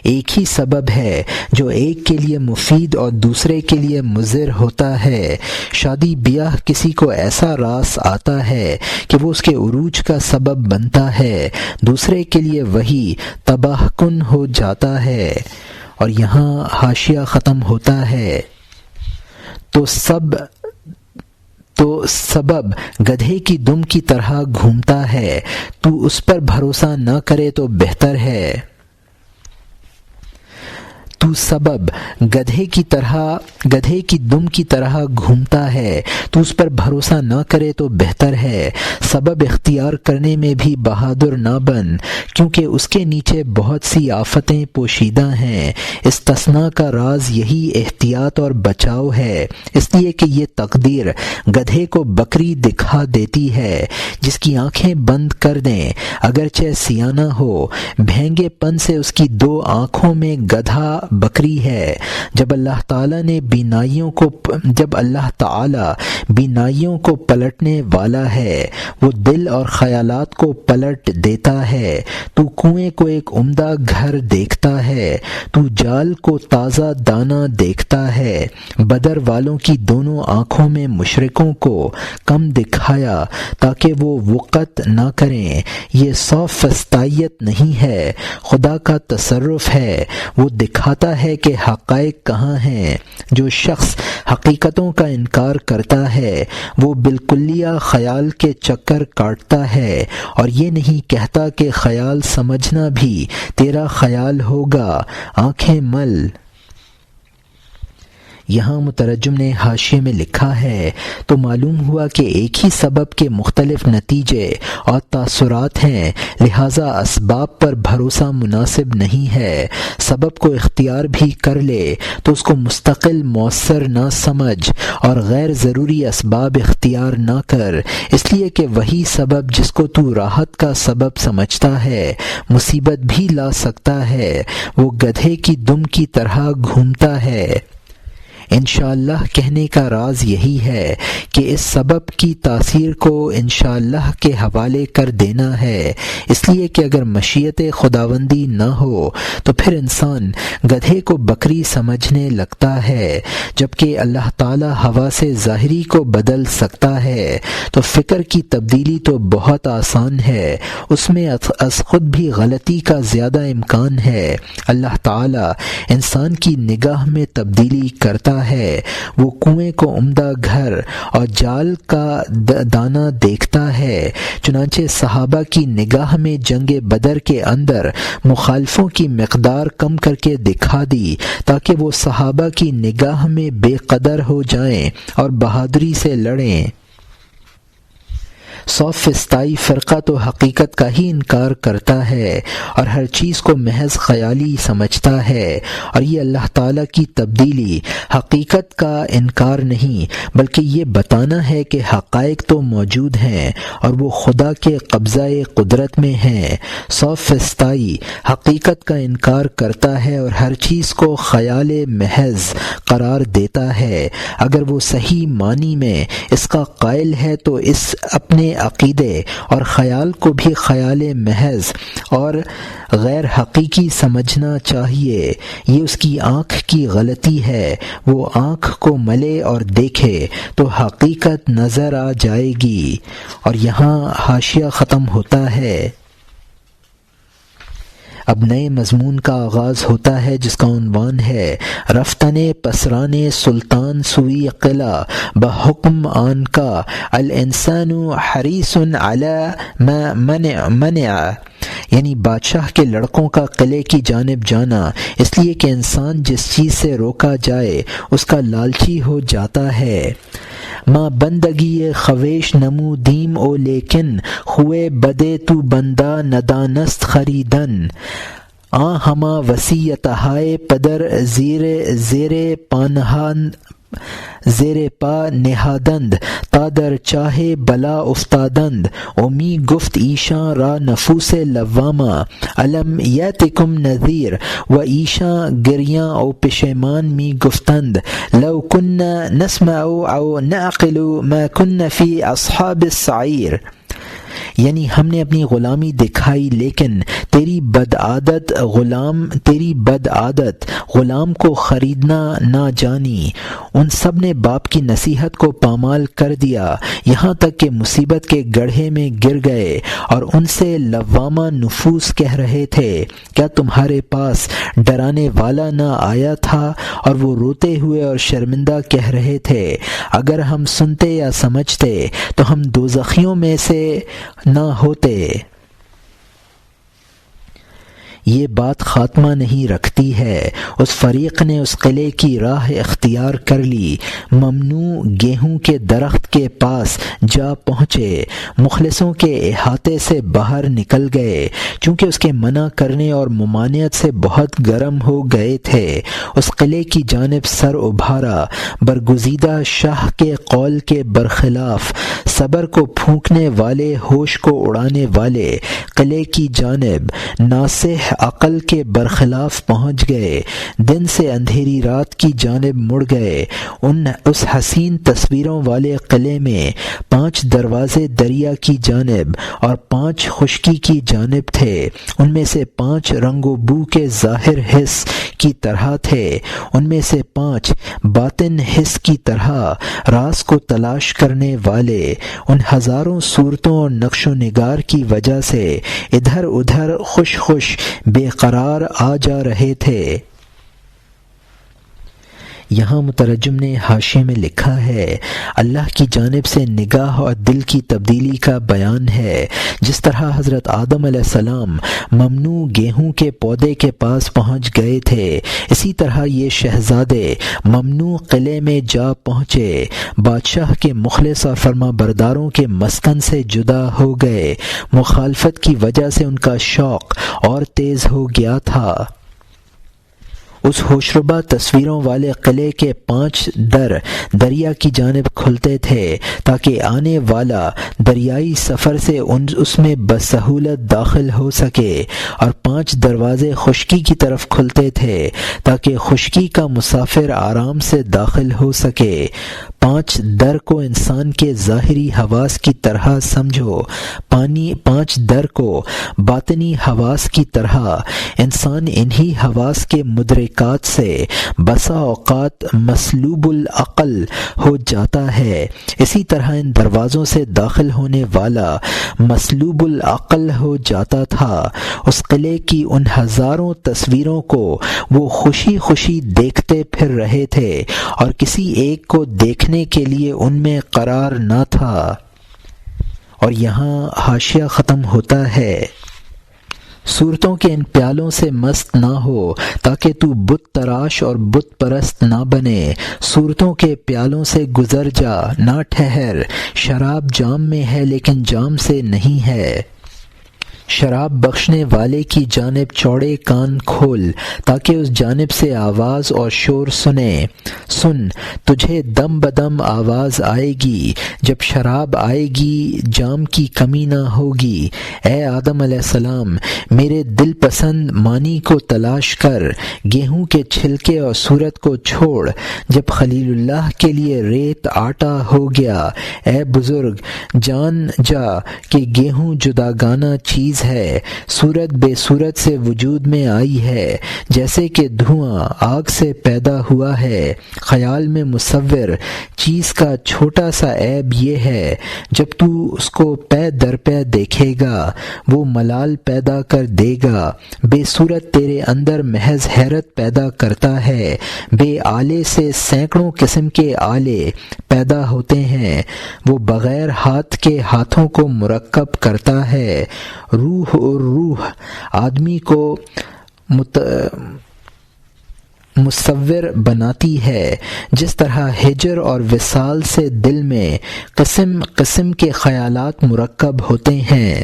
[SPEAKER 1] ایک ہی سبب ہے جو ایک کے لیے مفید اور دوسرے کے لیے مضر ہوتا ہے۔ شادی بیاہ کسی کو ایسا راس آتا ہے کہ وہ اس کے عروج کا سبب بنتا ہے، دوسرے کے لیے وہی تباہ کن ہو جاتا ہے۔ اور یہاں حاشیہ ختم ہوتا ہے۔ تو سبب گدھے کی دم کی طرح گھومتا ہے، تو اس پر بھروسہ نہ کرے تو بہتر ہے۔ تو سبب گدھے کی دم کی طرح گھومتا ہے، تو اس پر بھروسہ نہ کرے تو بہتر ہے۔ سبب اختیار کرنے میں بھی بہادر نہ بن، کیونکہ اس کے نیچے بہت سی آفتیں پوشیدہ ہیں۔ استثناء کا راز یہی احتیاط اور بچاؤ ہے، اس لیے کہ یہ تقدیر گدھے کو بکری دکھا دیتی ہے جس کی آنکھیں بند کر دیں اگرچہ سیانہ ہو، بھینگے پن سے اس کی دو آنکھوں میں گدھا بکری ہے۔ جب اللہ تعالی بینائیوں کو پلٹنے والا ہے، وہ دل اور خیالات کو پلٹ دیتا ہے۔ تو کنویں کو ایک عمدہ گھر دیکھتا ہے، تو جال کو تازہ دانہ دیکھتا ہے۔ بدر والوں کی دونوں آنکھوں میں مشرکوں کو کم دکھایا تاکہ وہ وقت نہ کریں۔ یہ صوف فستائیت نہیں ہے، خدا کا تصرف ہے، وہ دکھاتا ہے کہ حقائق کہاں ہیں۔ جو شخص حقیقتوں کا انکار کرتا ہے وہ بالکلیہ خیال کے چکر کاٹتا ہے اور یہ نہیں کہتا کہ خیال سمجھنا بھی تیرا خیال ہوگا۔ آنکھیں مل۔ یہاں مترجم نے حاشیے میں لکھا ہے تو معلوم ہوا کہ ایک ہی سبب کے مختلف نتیجے اور تاثرات ہیں، لہٰذا اسباب پر بھروسہ مناسب نہیں ہے۔ سبب کو اختیار بھی کر لے تو اس کو مستقل مؤثر نہ سمجھ اور غیر ضروری اسباب اختیار نہ کر، اس لیے کہ وہی سبب جس کو تو راحت کا سبب سمجھتا ہے مصیبت بھی لا سکتا ہے۔ وہ گدھے کی دم کی طرح گھومتا ہے۔ انشاءاللہ کہنے کا راز یہی ہے کہ اس سبب کی تاثیر کو انشاءاللہ کے حوالے کر دینا ہے، اس لیے کہ اگر مشیت خداوندی نہ ہو تو پھر انسان گدھے کو بکری سمجھنے لگتا ہے، جبکہ اللہ تعالی ہوا سے ظاہری کو بدل سکتا ہے تو فکر کی تبدیلی تو بہت آسان ہے، اس میں از خود بھی غلطی کا زیادہ امکان ہے۔ اللہ تعالی انسان کی نگاہ میں تبدیلی کرتا ہے، وہ کنویں کو عمدہ گھر اور جال کا دانہ دیکھتا ہے۔ چنانچہ صحابہ کی نگاہ میں جنگ بدر کے اندر مخالفوں کی مقدار کم کر کے دکھا دی تاکہ وہ صحابہ کی نگاہ میں بے قدر ہو جائیں اور بہادری سے لڑیں۔ صوف فسطائی فرقہ تو حقیقت کا ہی انکار کرتا ہے اور ہر چیز کو محض خیالی سمجھتا ہے، اور یہ اللہ تعالیٰ کی تبدیلی حقیقت کا انکار نہیں بلکہ یہ بتانا ہے کہ حقائق تو موجود ہیں اور وہ خدا کے قبضہ قدرت میں ہیں۔ صوف فسطائی حقیقت کا انکار کرتا ہے اور ہر چیز کو خیال محض قرار دیتا ہے۔ اگر وہ صحیح معنی میں اس کا قائل ہے تو اس اپنے عقیدے اور خیال کو بھی خیال محض اور غیر حقیقی سمجھنا چاہیے۔ یہ اس کی آنکھ کی غلطی ہے، وہ آنکھ کو ملے اور دیکھے تو حقیقت نظر آ جائے گی۔ اور یہاں حاشیہ ختم ہوتا ہے۔ اب نئے مضمون کا آغاز ہوتا ہے جس کا عنوان ہے رفتن پسران سلطان سوی قلعہ بحکم آن کا الانسان حریص علی ما منع، یعنی بادشاہ کے لڑکوں کا قلعے کی جانب جانا، اس لیے کہ انسان جس چیز سے روکا جائے اس کا لالچی ہو جاتا ہے۔ ماں بندگی خویش نمو دیم او لیکن خوے بدے تو بندہ ندانست خریدن، ہما وسیعت ہائے پدر زیر پا نہادند تا در چاہے بلا افتادند، امی گفت ایشاں را نفوس لوامہ علم یاتکم نذیر، و ایشاں گریاں او پشیمان می گفتند لو کننا نسمع او نعقل ما کننا فی اصحاب السعیر۔ یعنی ہم نے اپنی غلامی دکھائی، لیکن تیری بد عادت غلام کو خریدنا نہ جانی۔ ان سب نے باپ کی نصیحت کو پامال کر دیا، یہاں تک کہ مصیبت کے گڑھے میں گر گئے اور ان سے لوامہ نفوس کہہ رہے تھے، کیا تمہارے پاس ڈرانے والا نہ آیا تھا؟ اور وہ روتے ہوئے اور شرمندہ کہہ رہے تھے، اگر ہم سنتے یا سمجھتے تو ہم دوزخیوں میں سے نہ ہوتے۔ یہ بات خاتمہ نہیں رکھتی ہے۔ اس فریق نے اس قلعے کی راہ اختیار کر لی، ممنوع گیہوں کے درخت کے پاس جا پہنچے، مخلصوں کے احاطے سے باہر نکل گئے، چونکہ اس کے منع کرنے اور ممانعت سے بہت گرم ہو گئے تھے۔ اس قلعے کی جانب سر ابھارا، برگزیدہ شاہ کے قول کے برخلاف، صبر کو پھونکنے والے، ہوش کو اڑانے والے قلعے کی جانب ناصح عقل کے برخلاف پہنچ گئے، دن سے اندھیری رات کی جانب مڑ گئے۔ اس حسین تصویروں والے قلعے میں 5 دروازے دریا کی جانب اور 5 خشکی کی جانب تھے، ان میں سے 5 رنگ و بو کے ظاہر حس کی طرح تھے، ان میں سے 5 باطن حس کی طرح راز کو تلاش کرنے والے۔ ان ہزاروں صورتوں اور نقش و نگار کی وجہ سے ادھر ادھر خوش بے قرار آ جا رہے تھے۔ یہاں مترجم نے حاشیے میں لکھا ہے، اللہ کی جانب سے نگاہ اور دل کی تبدیلی کا بیان ہے۔ جس طرح حضرت آدم علیہ السلام ممنوع گیہوں کے پودے کے پاس پہنچ گئے تھے، اسی طرح یہ شہزادے ممنوع قلعے میں جا پہنچے، بادشاہ کے مخلص اور فرما برداروں کے مسکن سے جدا ہو گئے۔ مخالفت کی وجہ سے ان کا شوق اور تیز ہو گیا تھا۔ اس ہوشربا تصویروں والے قلعے کے 5 در دریا کی جانب کھلتے تھے تاکہ آنے والا دریائی سفر سے اس میں بسہولت داخل ہو سکے، اور 5 دروازے خشکی کی طرف کھلتے تھے تاکہ خشکی کا مسافر آرام سے داخل ہو سکے۔ 5 در کو انسان کے ظاہری حواس کی طرح سمجھو، 5 در کو باطنی حواس کی طرح۔ انسان انہی حواس کے مدرکات سے بسا اوقات مسلوب العقل ہو جاتا ہے، اسی طرح ان دروازوں سے داخل ہونے والا مسلوب العقل ہو جاتا تھا۔ اس قلعے کی ان ہزاروں تصویروں کو وہ خوشی خوشی دیکھتے پھر رہے تھے، اور کسی ایک کو دیکھنے کے لیے ان میں قرار نہ تھا۔ اور یہاں حاشیہ ختم ہوتا ہے، صورتوں کے ان پیالوں سے مست نہ ہو تاکہ تو بت تراش اور بت پرست نہ بنے، صورتوں کے پیالوں سے گزر جا، نہ ٹھہر، شراب جام میں ہے لیکن جام سے نہیں ہے۔ شراب بخشنے والے کی جانب چوڑے کان کھول تاکہ اس جانب سے آواز اور شور سن تجھے دم بدم آواز آئے گی، جب شراب آئے گی جام کی کمی نہ ہوگی۔ اے آدم علیہ السلام، میرے دل پسند معنی کو تلاش کر، گیہوں کے چھلکے اور صورت کو چھوڑ۔ جب خلیل اللہ کے لیے ریت آٹا ہو گیا، اے بزرگ جان جا کہ گیہوں جداگانہ چیز ہے، صورت بے صورت سے وجود میں آئی ہے، جیسے کہ دھواں آگ سے پیدا ہوا ہے۔ خیال میں مصور چیز کا چھوٹا سا عیب یہ ہے، جب تو اس کو پے در پے دیکھے گا وہ ملال پیدا کر دے گا۔ بے صورت تیرے اندر محض حیرت پیدا کرتا ہے، بے آلے سے سینکڑوں قسم کے آلے پیدا ہوتے ہیں، وہ بغیر ہاتھ کے ہاتھوں کو مرکب کرتا ہے۔ روح اور روح آدمی کو مصور بناتی ہے، جس طرح ہجر اور وصال سے دل میں قسم قسم کے خیالات مرکب ہوتے ہیں۔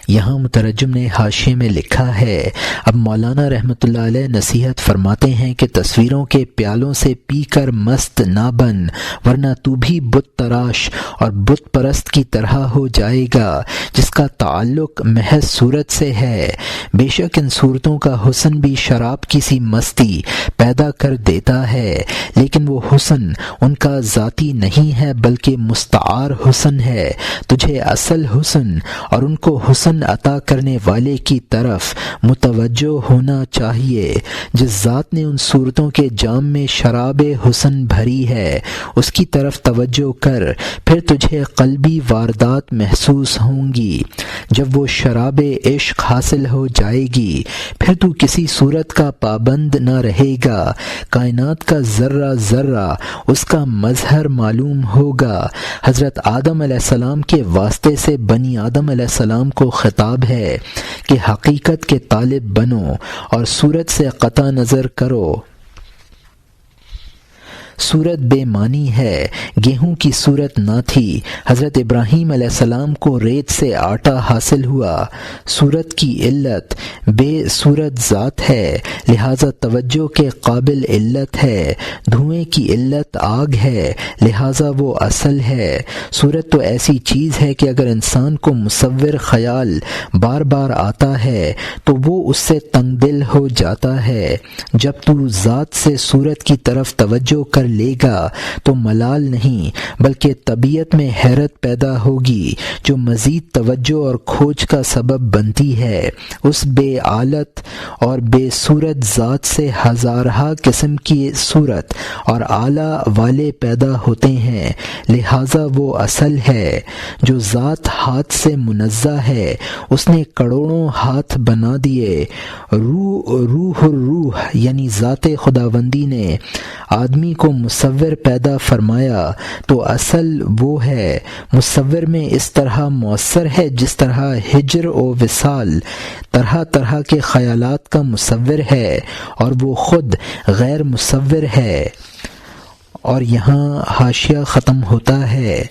[SPEAKER 1] یہاں مترجم نے حاشیے میں لکھا ہے، اب مولانا رحمۃ اللہ علیہ نصیحت فرماتے ہیں کہ تصویروں کے پیالوں سے پی کر مست نہ بن، ورنہ تو بھی بت تراش اور بت پرست کی طرح ہو جائے گا جس کا تعلق محض صورت سے ہے۔ بے شک ان صورتوں کا حسن بھی شراب کی سی مستی پیدا کر دیتا ہے، لیکن وہ حسن ان کا ذاتی نہیں ہے بلکہ مستعار حسن ہے۔ تجھے اصل حسن اور ان کو حسن عطا کرنے والے کی طرف متوجہ ہونا چاہیے۔ جس ذات نے ان صورتوں کے جام میں شراب حسن بھری ہے اس کی طرف توجہ کر، پھر تجھے قلبی واردات محسوس ہوں گی۔ جب وہ شراب عشق حاصل ہو جائے گی پھر تو کسی صورت کا پابند نہ رہے گا، کائنات کا ذرہ ذرہ اس کا مظہر معلوم ہوگا۔ حضرت آدم علیہ السلام کے واسطے سے بنی آدم علیہ السلام کو خطاب ہے کہ حقیقت کے طالب بنو اور صورت سے قطع نظر کرو۔ صورت بے معنی ہے، گیہوں کی صورت نہ تھی۔ حضرت ابراہیم علیہ السلام کو ریت سے آٹا حاصل ہوا۔ صورت کی علت بے صورت ذات ہے، لہذا توجہ کے قابل علت ہے۔ دھوئیں کی علت آگ ہے، لہذا وہ اصل ہے۔ صورت تو ایسی چیز ہے کہ اگر انسان کو مصور خیال بار بار آتا ہے تو وہ اس سے تنگ دل ہو جاتا ہے۔ جب تو ذات سے صورت کی طرف توجہ کر لے گا تو ملال نہیں بلکہ طبیعت میں حیرت پیدا ہوگی جو مزید توجہ اور کھوج کا سبب بنتی ہے۔ اس بے آلت اور بے صورت ذات سے ہزارہا قسم کی صورت اور آلہ والے پیدا ہوتے ہیں، لہذا وہ اصل ہے۔ جو ذات ہاتھ سے منزہ ہے اس نے کروڑوں ہاتھ بنا دیے۔ روح الروح یعنی ذات خداوندی نے آدمی کو مصور پیدا فرمایا تو اصل وہ ہے۔ مصور میں اس طرح مؤثر ہے جس طرح ہجر و وصال طرح طرح کے خیالات کا مصور ہے، اور وہ خود غیر مصور ہے۔ اور یہاں حاشیہ ختم ہوتا ہے۔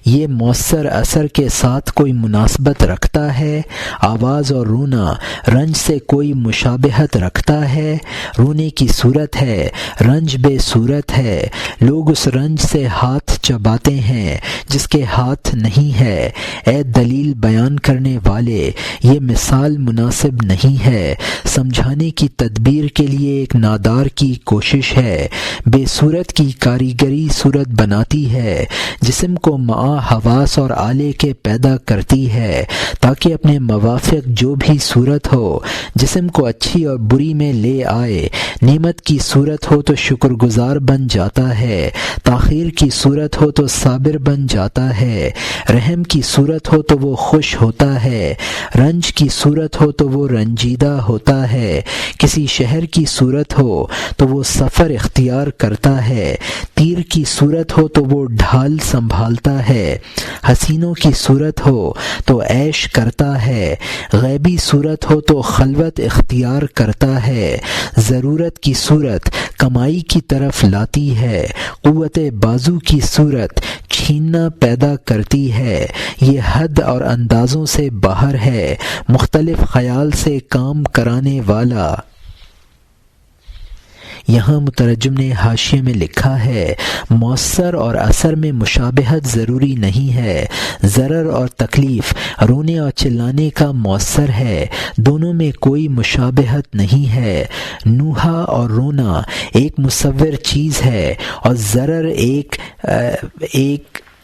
[SPEAKER 1] یہ مؤثر اثر کے ساتھ کوئی مناسبت رکھتا ہے؟ آواز اور رونا رنج سے کوئی مشابہت رکھتا ہے؟ رونے کی صورت ہے، رنج بے صورت ہے۔ لوگ اس رنج سے ہاتھ چباتے ہیں جس کے ہاتھ نہیں ہے۔ اے دلیل بیان کرنے والے، یہ مثال مناسب نہیں ہے، سمجھانے کی تدبیر کے لیے ایک نادار کی کوشش ہے۔ بے صورت کی کاریگری صورت بناتی ہے، جسم کو حواس اور آلے کے پیدا کرتی ہے تاکہ اپنے موافق جو بھی صورت ہو جسم کو اچھی اور بری میں لے آئے۔ نعمت کی صورت ہو تو شکر گزار بن جاتا ہے، تاخیر کی صورت ہو تو صابر بن جاتا ہے، رحم کی صورت ہو تو وہ خوش ہوتا ہے، رنج کی صورت ہو تو وہ رنجیدہ ہوتا ہے، کسی شہر کی صورت ہو تو وہ سفر اختیار کرتا ہے، تیر کی صورت ہو تو وہ ڈھال سنبھالتا ہے، حسینوں کی صورت ہو تو عیش کرتا ہے، غیبی صورت ہو تو خلوت اختیار کرتا ہے، ضرورت کی صورت کمائی کی طرف لاتی ہے، قوت بازو کی صورت چھیننا پیدا کرتی ہے۔ یہ حد اور اندازوں سے باہر ہے، مختلف خیال سے کام کرانے والا۔ یہاں مترجم نے حاشیے میں لکھا ہے، مؤثر اور اثر میں مشابہت ضروری نہیں ہے۔ ضرر اور تکلیف رونے اور چلانے کا مؤثر ہے، دونوں میں کوئی مشابہت نہیں ہے۔ نوحہ اور رونا ایک مصور چیز ہے اور ضرر ایک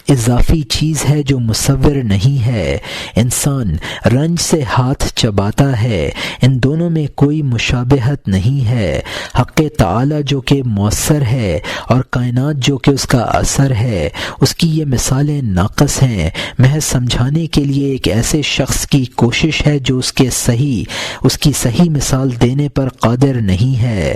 [SPEAKER 1] اضافی چیز ہے جو مصور نہیں ہے۔ انسان رنج سے ہاتھ چباتا ہے، ان دونوں میں کوئی مشابہت نہیں ہے۔ حق تعالی جو کہ مؤثر ہے اور کائنات جو کہ اس کا اثر ہے، اس کی یہ مثالیں ناقص ہیں، محض سمجھانے کے لیے ایک ایسے شخص کی کوشش ہے جو اس کی صحیح مثال دینے پر قادر نہیں ہے۔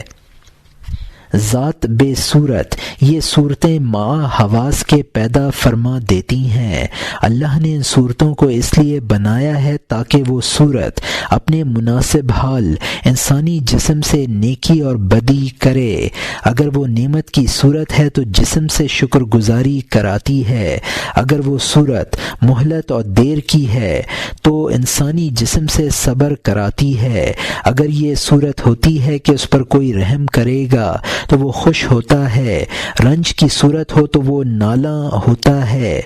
[SPEAKER 1] ذات بے صورت یہ صورتیں مع حواس کے پیدا فرما دیتی ہیں۔ اللہ نے ان صورتوں کو اس لیے بنایا ہے تاکہ وہ صورت اپنے مناسب حال انسانی جسم سے نیکی اور بدی کرے۔ اگر وہ نعمت کی صورت ہے تو جسم سے شکر گزاری کراتی ہے، اگر وہ صورت مہلت اور دیر کی ہے تو انسانی جسم سے صبر کراتی ہے، اگر یہ صورت ہوتی ہے کہ اس پر کوئی رحم کرے گا تو وہ خوش ہوتا ہے، رنج کی صورت ہو تو وہ نالاں ہوتا ہے،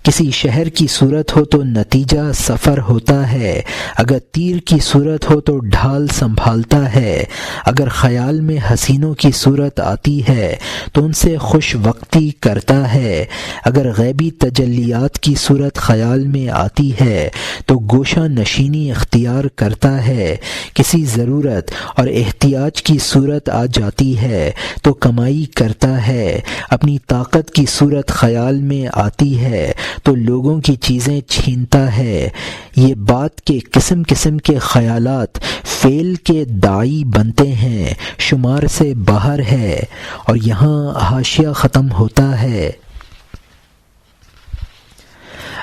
[SPEAKER 1] کسی شہر کی صورت ہو تو نتیجہ سفر ہوتا ہے، اگر تیر کی صورت ہو تو ڈھال سنبھالتا ہے، اگر خیال میں حسینوں کی صورت آتی ہے تو ان سے خوش وقتی کرتا ہے، اگر غیبی تجلیات کی صورت خیال میں آتی ہے تو گوشہ نشینی اختیار کرتا ہے، کسی ضرورت اور احتیاج کی صورت آ جاتی ہے تو کمائی کرتا ہے، اپنی طاقت کی صورت خیال میں آتی ہے تو لوگوں کی چیزیں چھینتا ہے۔ یہ بات کہ قسم قسم کے خیالات فعل کے داعی بنتے ہیں شمار سے باہر ہے۔ اور یہاں حاشیہ ختم ہوتا ہے۔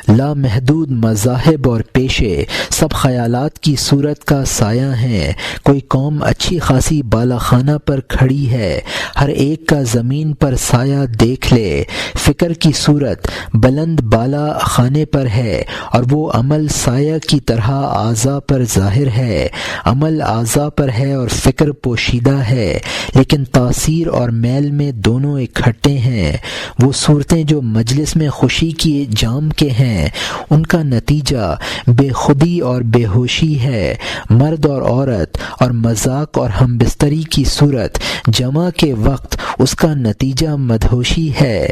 [SPEAKER 1] لامحدود مذاہب اور پیشے سب خیالات کی صورت کا سایہ ہیں۔ کوئی قوم اچھی خاصی بالا خانہ پر کھڑی ہے، ہر ایک کا زمین پر سایہ دیکھ لے۔ فکر کی صورت بلند بالا خانے پر ہے اور وہ عمل سایہ کی طرح اعضاء پر ظاہر ہے، عمل اعضاء پر ہے اور فکر پوشیدہ ہے، لیکن تاثیر اور میل میں دونوں اکٹھے ہیں۔ وہ صورتیں جو مجلس میں خوشی کی جام کے ہیں ان کا نتیجہ بے خودی اور بے ہوشی ہے، مرد اور عورت اور مذاق اور ہم بستری کی صورت جمع کے وقت اس کا نتیجہ مدہوشی ہے،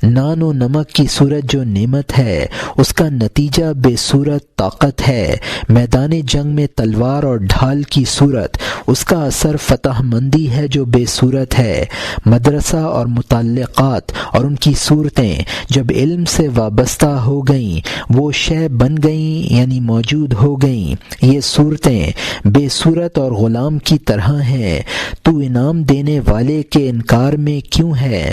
[SPEAKER 1] نان و نمک کی صورت جو نعمت ہے اس کا نتیجہ بے صورت طاقت ہے، میدان جنگ میں تلوار اور ڈھال کی صورت اس کا اثر فتح مندی ہے جو بے صورت ہے، مدرسہ اور متعلقات اور ان کی صورتیں جب علم سے وابستہ ہو گئیں وہ شے بن گئیں یعنی موجود ہو گئیں، یہ صورتیں بے صورت اور غلام کی طرح ہیں۔ تو انعام دینے والے کے انکار میں کیوں ہے؟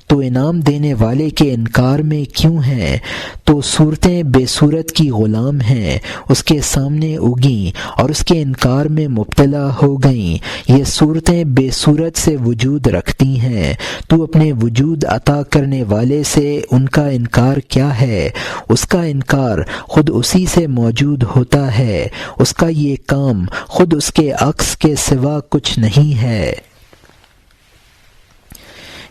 [SPEAKER 1] تو انعام دینے والے کے انکار میں کیوں ہیں؟ تو صورتیں بے صورت کی غلام ہیں، اس کے سامنے اگیں اور اس کے انکار میں مبتلا ہو گئیں۔ یہ صورتیں بے صورت سے وجود رکھتی ہیں، تو اپنے وجود عطا کرنے والے سے ان کا انکار کیا ہے؟ اس کا انکار خود اسی سے موجود ہوتا ہے، اس کا یہ کام خود اس کے عکس کے سوا کچھ نہیں ہے۔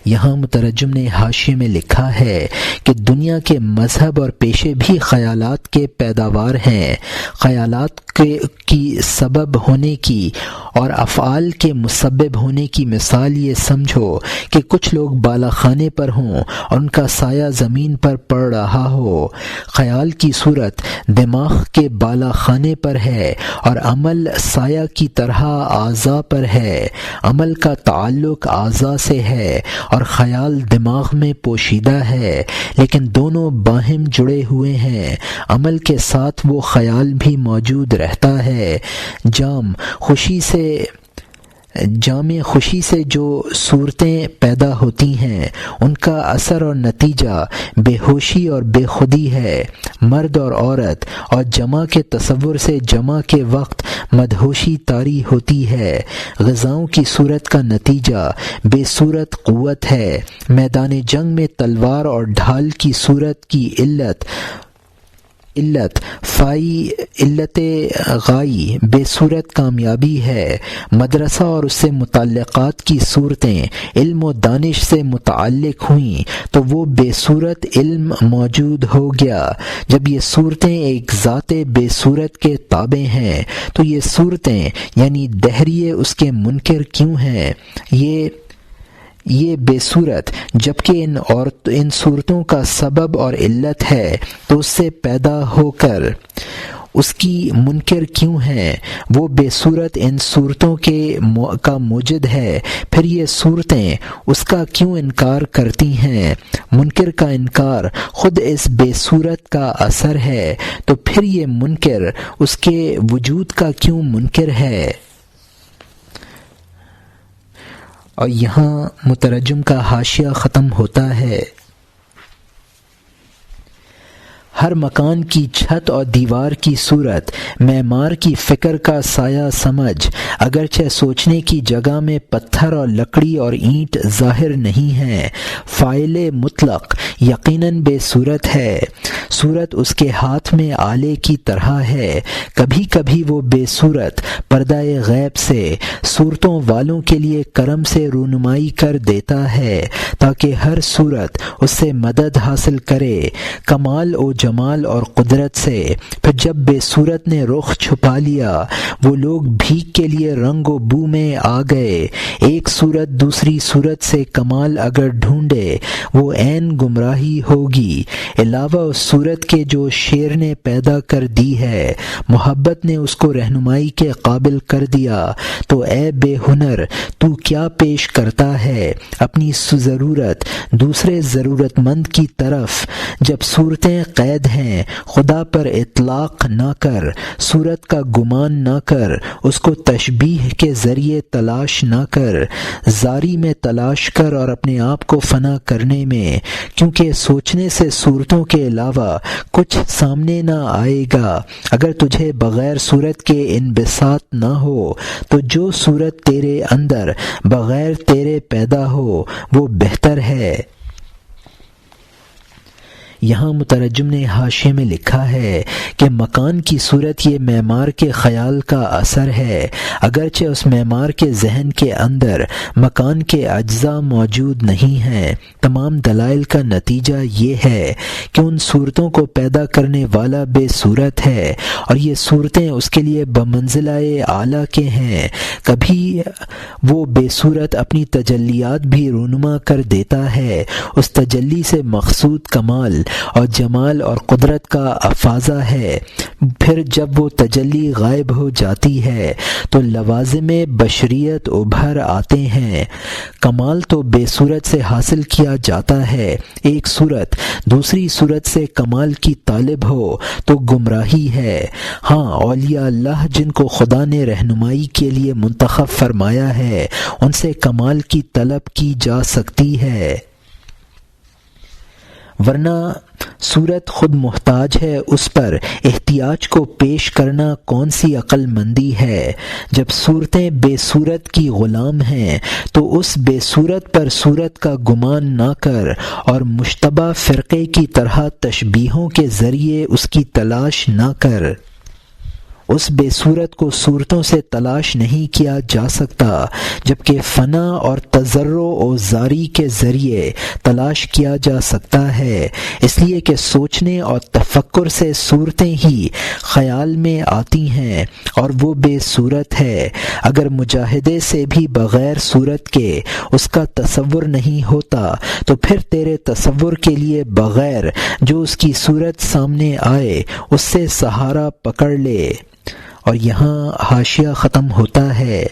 [SPEAKER 1] یہاں مترجم نے حاشیے میں لکھا ہے کہ دنیا کے مذہب اور پیشے بھی خیالات کے پیداوار ہیں، خیالات کی سبب ہونے کی اور افعال کے مسبب ہونے کی مثال یہ سمجھو کہ کچھ لوگ بالا خانے پر ہوں اور ان کا سایہ زمین پر پڑ رہا ہو، خیال کی صورت دماغ کے بالا خانے پر ہے اور عمل سایہ کی طرح اعضاء پر ہے، عمل کا تعلق اعضاء سے ہے اور خیال دماغ میں پوشیدہ ہے، لیکن دونوں باہم جڑے ہوئے ہیں، عمل کے ساتھ وہ خیال بھی موجود رہتا ہے۔ جام خوشی سے جو صورتیں پیدا ہوتی ہیں ان کا اثر اور نتیجہ بے ہوشی اور بے خودی ہے، مرد اور عورت اور جمع کے تصور سے جمع کے وقت مدہوشی طاری ہوتی ہے، غذاؤں کی صورت کا نتیجہ بے صورت قوت ہے، میدان جنگ میں تلوار اور ڈھال کی صورت کی علت غائی بے صورت کامیابی ہے، مدرسہ اور اس سے متعلقات کی صورتیں علم و دانش سے متعلق ہوئیں تو وہ بے صورت علم موجود ہو گیا۔ جب یہ صورتیں ایک ذات بے صورت کے تابع ہیں تو یہ صورتیں یعنی دہریے اس کے منکر کیوں ہیں؟ یہ بے صورت جبکہ ان صورتوں کا سبب اور علت ہے تو اس سے پیدا ہو کر اس کی منکر کیوں ہے؟ وہ بے صورت ان صورتوں کا موجد ہے، پھر یہ صورتیں اس کا کیوں انکار کرتی ہیں؟ منکر کا انکار خود اس بے صورت کا اثر ہے، تو پھر یہ منکر اس کے وجود کا کیوں منکر ہے؟ اور یہاں مترجم کا حاشیہ ختم ہوتا ہے۔ ہر مکان کی چھت اور دیوار کی صورت معمار کی فکر کا سایہ سمجھ، اگرچہ سوچنے کی جگہ میں پتھر اور لکڑی اور اینٹ ظاہر نہیں ہیں، فاعل مطلق یقیناً بے صورت ہے۔ صورت اس کے ہاتھ میں آلے کی طرح ہے، کبھی کبھی وہ بے صورت پردہ غیب سے صورتوں والوں کے لیے کرم سے رونمائی کر دیتا ہے تاکہ ہر صورت اس سے مدد حاصل کرے کمال و جمال اور قدرت سے۔ پھر جب بے صورت نے رخ چھپا لیا، وہ لوگ بھیک کے لیے رنگ و بو میں آ گئے۔ ایک صورت دوسری صورت سے کمال اگر ڈھونڈے وہ عین گمراہی ہوگی، علاوہ اس صورت کے جو شیر نے پیدا کر دی ہے۔ محبت نے اس کو رہنمائی کے قابل کر دیا، تو اے بے ہنر تو کیا پیش کرتا ہے اپنی ضرورت دوسرے ضرورت مند کی طرف؟ جب صورتیں قید ہیں خدا پر اطلاق نہ کر، صورت کا گمان نہ کر، اس کو تشبیہ کے ذریعے تلاش نہ کر، زاری میں تلاش کر اور اپنے آپ کو فنا کرنے میں، کیونکہ سوچنے سے صورتوں کے علاوہ کچھ سامنے نہ آئے گا۔ اگر تجھے بغیر صورت کے انبساط نہ ہو تو جو صورت تیرے اندر بغیر تیرے پیدا ہو وہ بہتر ہے۔ یہاں مترجم نے حاشیے میں لکھا ہے کہ مکان کی صورت یہ معمار کے خیال کا اثر ہے، اگرچہ اس معمار کے ذہن کے اندر مکان کے اجزاء موجود نہیں ہیں۔ تمام دلائل کا نتیجہ یہ ہے کہ ان صورتوں کو پیدا کرنے والا بے صورت ہے اور یہ صورتیں اس کے لیے بمنزلہ اعلیٰ کے ہیں۔ کبھی وہ بے صورت اپنی تجلیات بھی رونما کر دیتا ہے، اس تجلی سے مقصود کمال اور جمال اور قدرت کا افاضہ ہے۔ پھر جب وہ تجلی غائب ہو جاتی ہے تو لوازم بشریت ابھر آتے ہیں۔ کمال تو بے صورت سے حاصل کیا جاتا ہے۔ ایک صورت دوسری صورت سے کمال کی طالب ہو تو گمراہی ہے۔ ہاں، اولیاء اللہ جن کو خدا نے رہنمائی کے لیے منتخب فرمایا ہے ان سے کمال کی طلب کی جا سکتی ہے، ورنہ صورت خود محتاج ہے، اس پر احتیاج کو پیش کرنا کون سی عقل مندی ہے؟ جب صورتیں بے صورت کی غلام ہیں تو اس بے صورت پر صورت کا گمان نہ کر اور مشتبہ فرقے کی طرح تشبیہوں کے ذریعے اس کی تلاش نہ کر۔ اس بے صورت کو صورتوں سے تلاش نہیں کیا جا سکتا، جبکہ فنا اور تضرع و زاری کے ذریعے تلاش کیا جا سکتا ہے، اس لیے کہ سوچنے اور تفکر سے صورتیں ہی خیال میں آتی ہیں اور وہ بے صورت ہے۔ اگر مجاہدے سے بھی بغیر صورت کے اس کا تصور نہیں ہوتا تو پھر تیرے تصور کے لیے بغیر جو اس کی صورت سامنے آئے اس سے سہارا پکڑ لے۔ اور یہاں حاشیہ ختم ہوتا ہے۔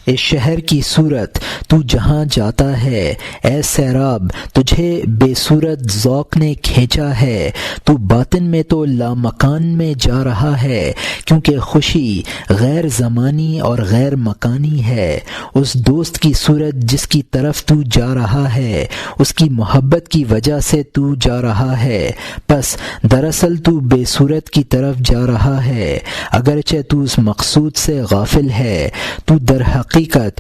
[SPEAKER 1] اس شہر کی صورت تو جہاں جاتا ہے، اے سیراب تجھے بے صورت ذوق نے کھینچا ہے، تو باطن میں تو لامکان میں جا رہا ہے، کیونکہ خوشی غیر زمانی اور غیر مکانی ہے۔ اس دوست کی صورت جس کی طرف تو جا رہا ہے اس کی محبت کی وجہ سے تو جا رہا ہے، پس دراصل تو بے صورت کی طرف جا رہا ہے، اگرچہ تو اس مقصود سے غافل ہے۔ تو در حقیقت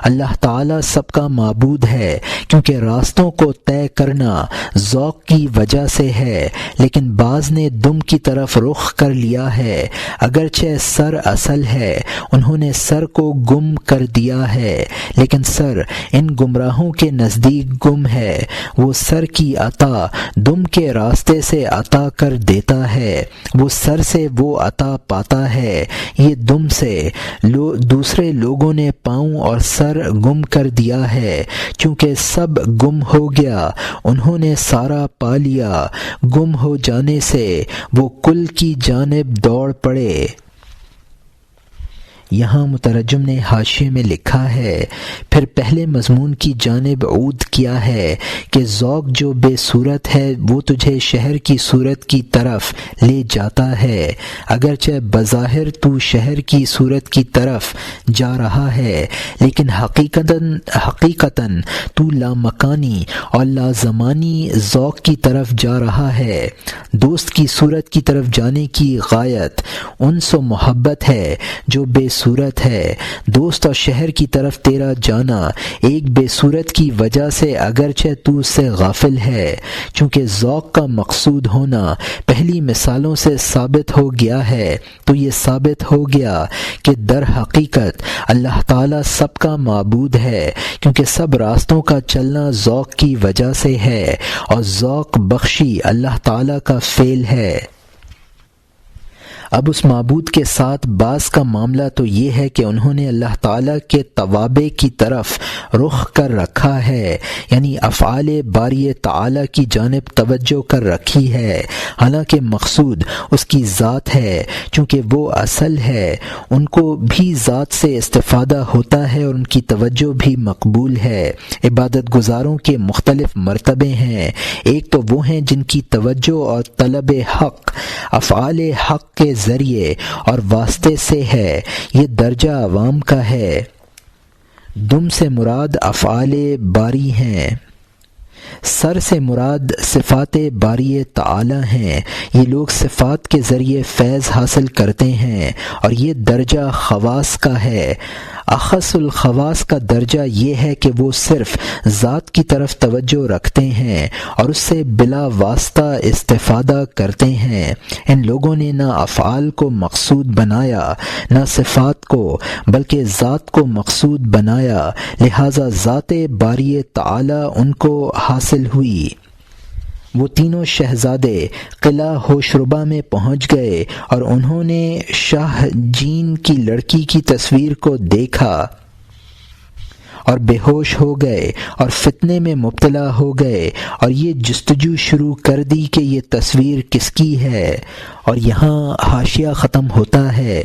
[SPEAKER 1] اللہ تعالی سب کا معبود ہے، کیونکہ راستوں کو طے کرنا ذوق کی وجہ سے ہے، لیکن بعض نے دم کی طرف رخ کر لیا ہے، اگرچہ سر اصل ہے، انہوں نے سر کو گم کر دیا ہے، لیکن سر ان گمراہوں کے نزدیک گم ہے۔ وہ سر کی عطا دم کے راستے سے عطا کر دیتا ہے، وہ سر سے وہ عطا پاتا ہے، یہ دم سے دوسرے لوگوں نے پاؤں اور سر گم کر دیا ہے، چونکہ سب گم ہو گیا انہوں نے سارا پا لیا، گم ہو جانے سے وہ کل کی جانب دوڑ پڑے۔ یہاں مترجم نے حاشیے میں لکھا ہے، پھر پہلے مضمون کی جانب عود کیا ہے کہ ذوق جو بے صورت ہے وہ تجھے شہر کی صورت کی طرف لے جاتا ہے، اگرچہ بظاہر تو شہر کی صورت کی طرف جا رہا ہے، لیکن حقیقتاً تو لامکانی اور لازمانی ذوق کی طرف جا رہا ہے۔ دوست کی صورت کی طرف جانے کی غایت انس و محبت ہے جو بے صورت ہے۔ دوست اور شہر کی طرف تیرا جانا ایک بے صورت کی وجہ سے اگرچہ تو اس سے غافل ہے، چونکہ ذوق کا مقصود ہونا پہلی مثالوں سے ثابت ہو گیا ہے، تو یہ ثابت ہو گیا کہ در حقیقت اللہ تعالیٰ سب کا معبود ہے، کیونکہ سب راستوں کا چلنا ذوق کی وجہ سے ہے، اور ذوق بخشی اللہ تعالیٰ کا فعل ہے۔ اب اس معبود کے ساتھ بعض کا معاملہ تو یہ ہے کہ انہوں نے اللہ تعالیٰ کے توابع کی طرف رخ کر رکھا ہے، یعنی افعال باری تعالیٰ کی جانب توجہ کر رکھی ہے، حالانکہ مقصود اس کی ذات ہے، چونکہ وہ اصل ہے، ان کو بھی ذات سے استفادہ ہوتا ہے اور ان کی توجہ بھی مقبول ہے۔ عبادت گزاروں کے مختلف مرتبے ہیں، ایک تو وہ ہیں جن کی توجہ اور طلب حق افعال حق کے ذریعے اور واسطے سے ہے، یہ درجہ عوام کا ہے۔ دم سے مراد افعال باری ہیں، سر سے مراد صفات باری تعالی ہیں، یہ لوگ صفات کے ذریعے فیض حاصل کرتے ہیں، اور یہ درجہ خواص کا ہے۔ اخص الخواص کا درجہ یہ ہے کہ وہ صرف ذات کی طرف توجہ رکھتے ہیں اور اس سے بلا واسطہ استفادہ کرتے ہیں۔ ان لوگوں نے نہ افعال کو مقصود بنایا نہ صفات کو، بلکہ ذات کو مقصود بنایا، لہذا ذات باری تعالی ان کو حاصل ہوئی۔ وہ تینوں شہزادے قلعہ ہوشربا میں پہنچ گئے اور انہوں نے شاہ جین کی لڑکی کی تصویر کو دیکھا اور بے ہوش ہو گئے اور فتنے میں مبتلا ہو گئے، اور یہ جستجو شروع کر دی کہ یہ تصویر کس کی ہے، اور یہاں حاشیہ ختم ہوتا ہے۔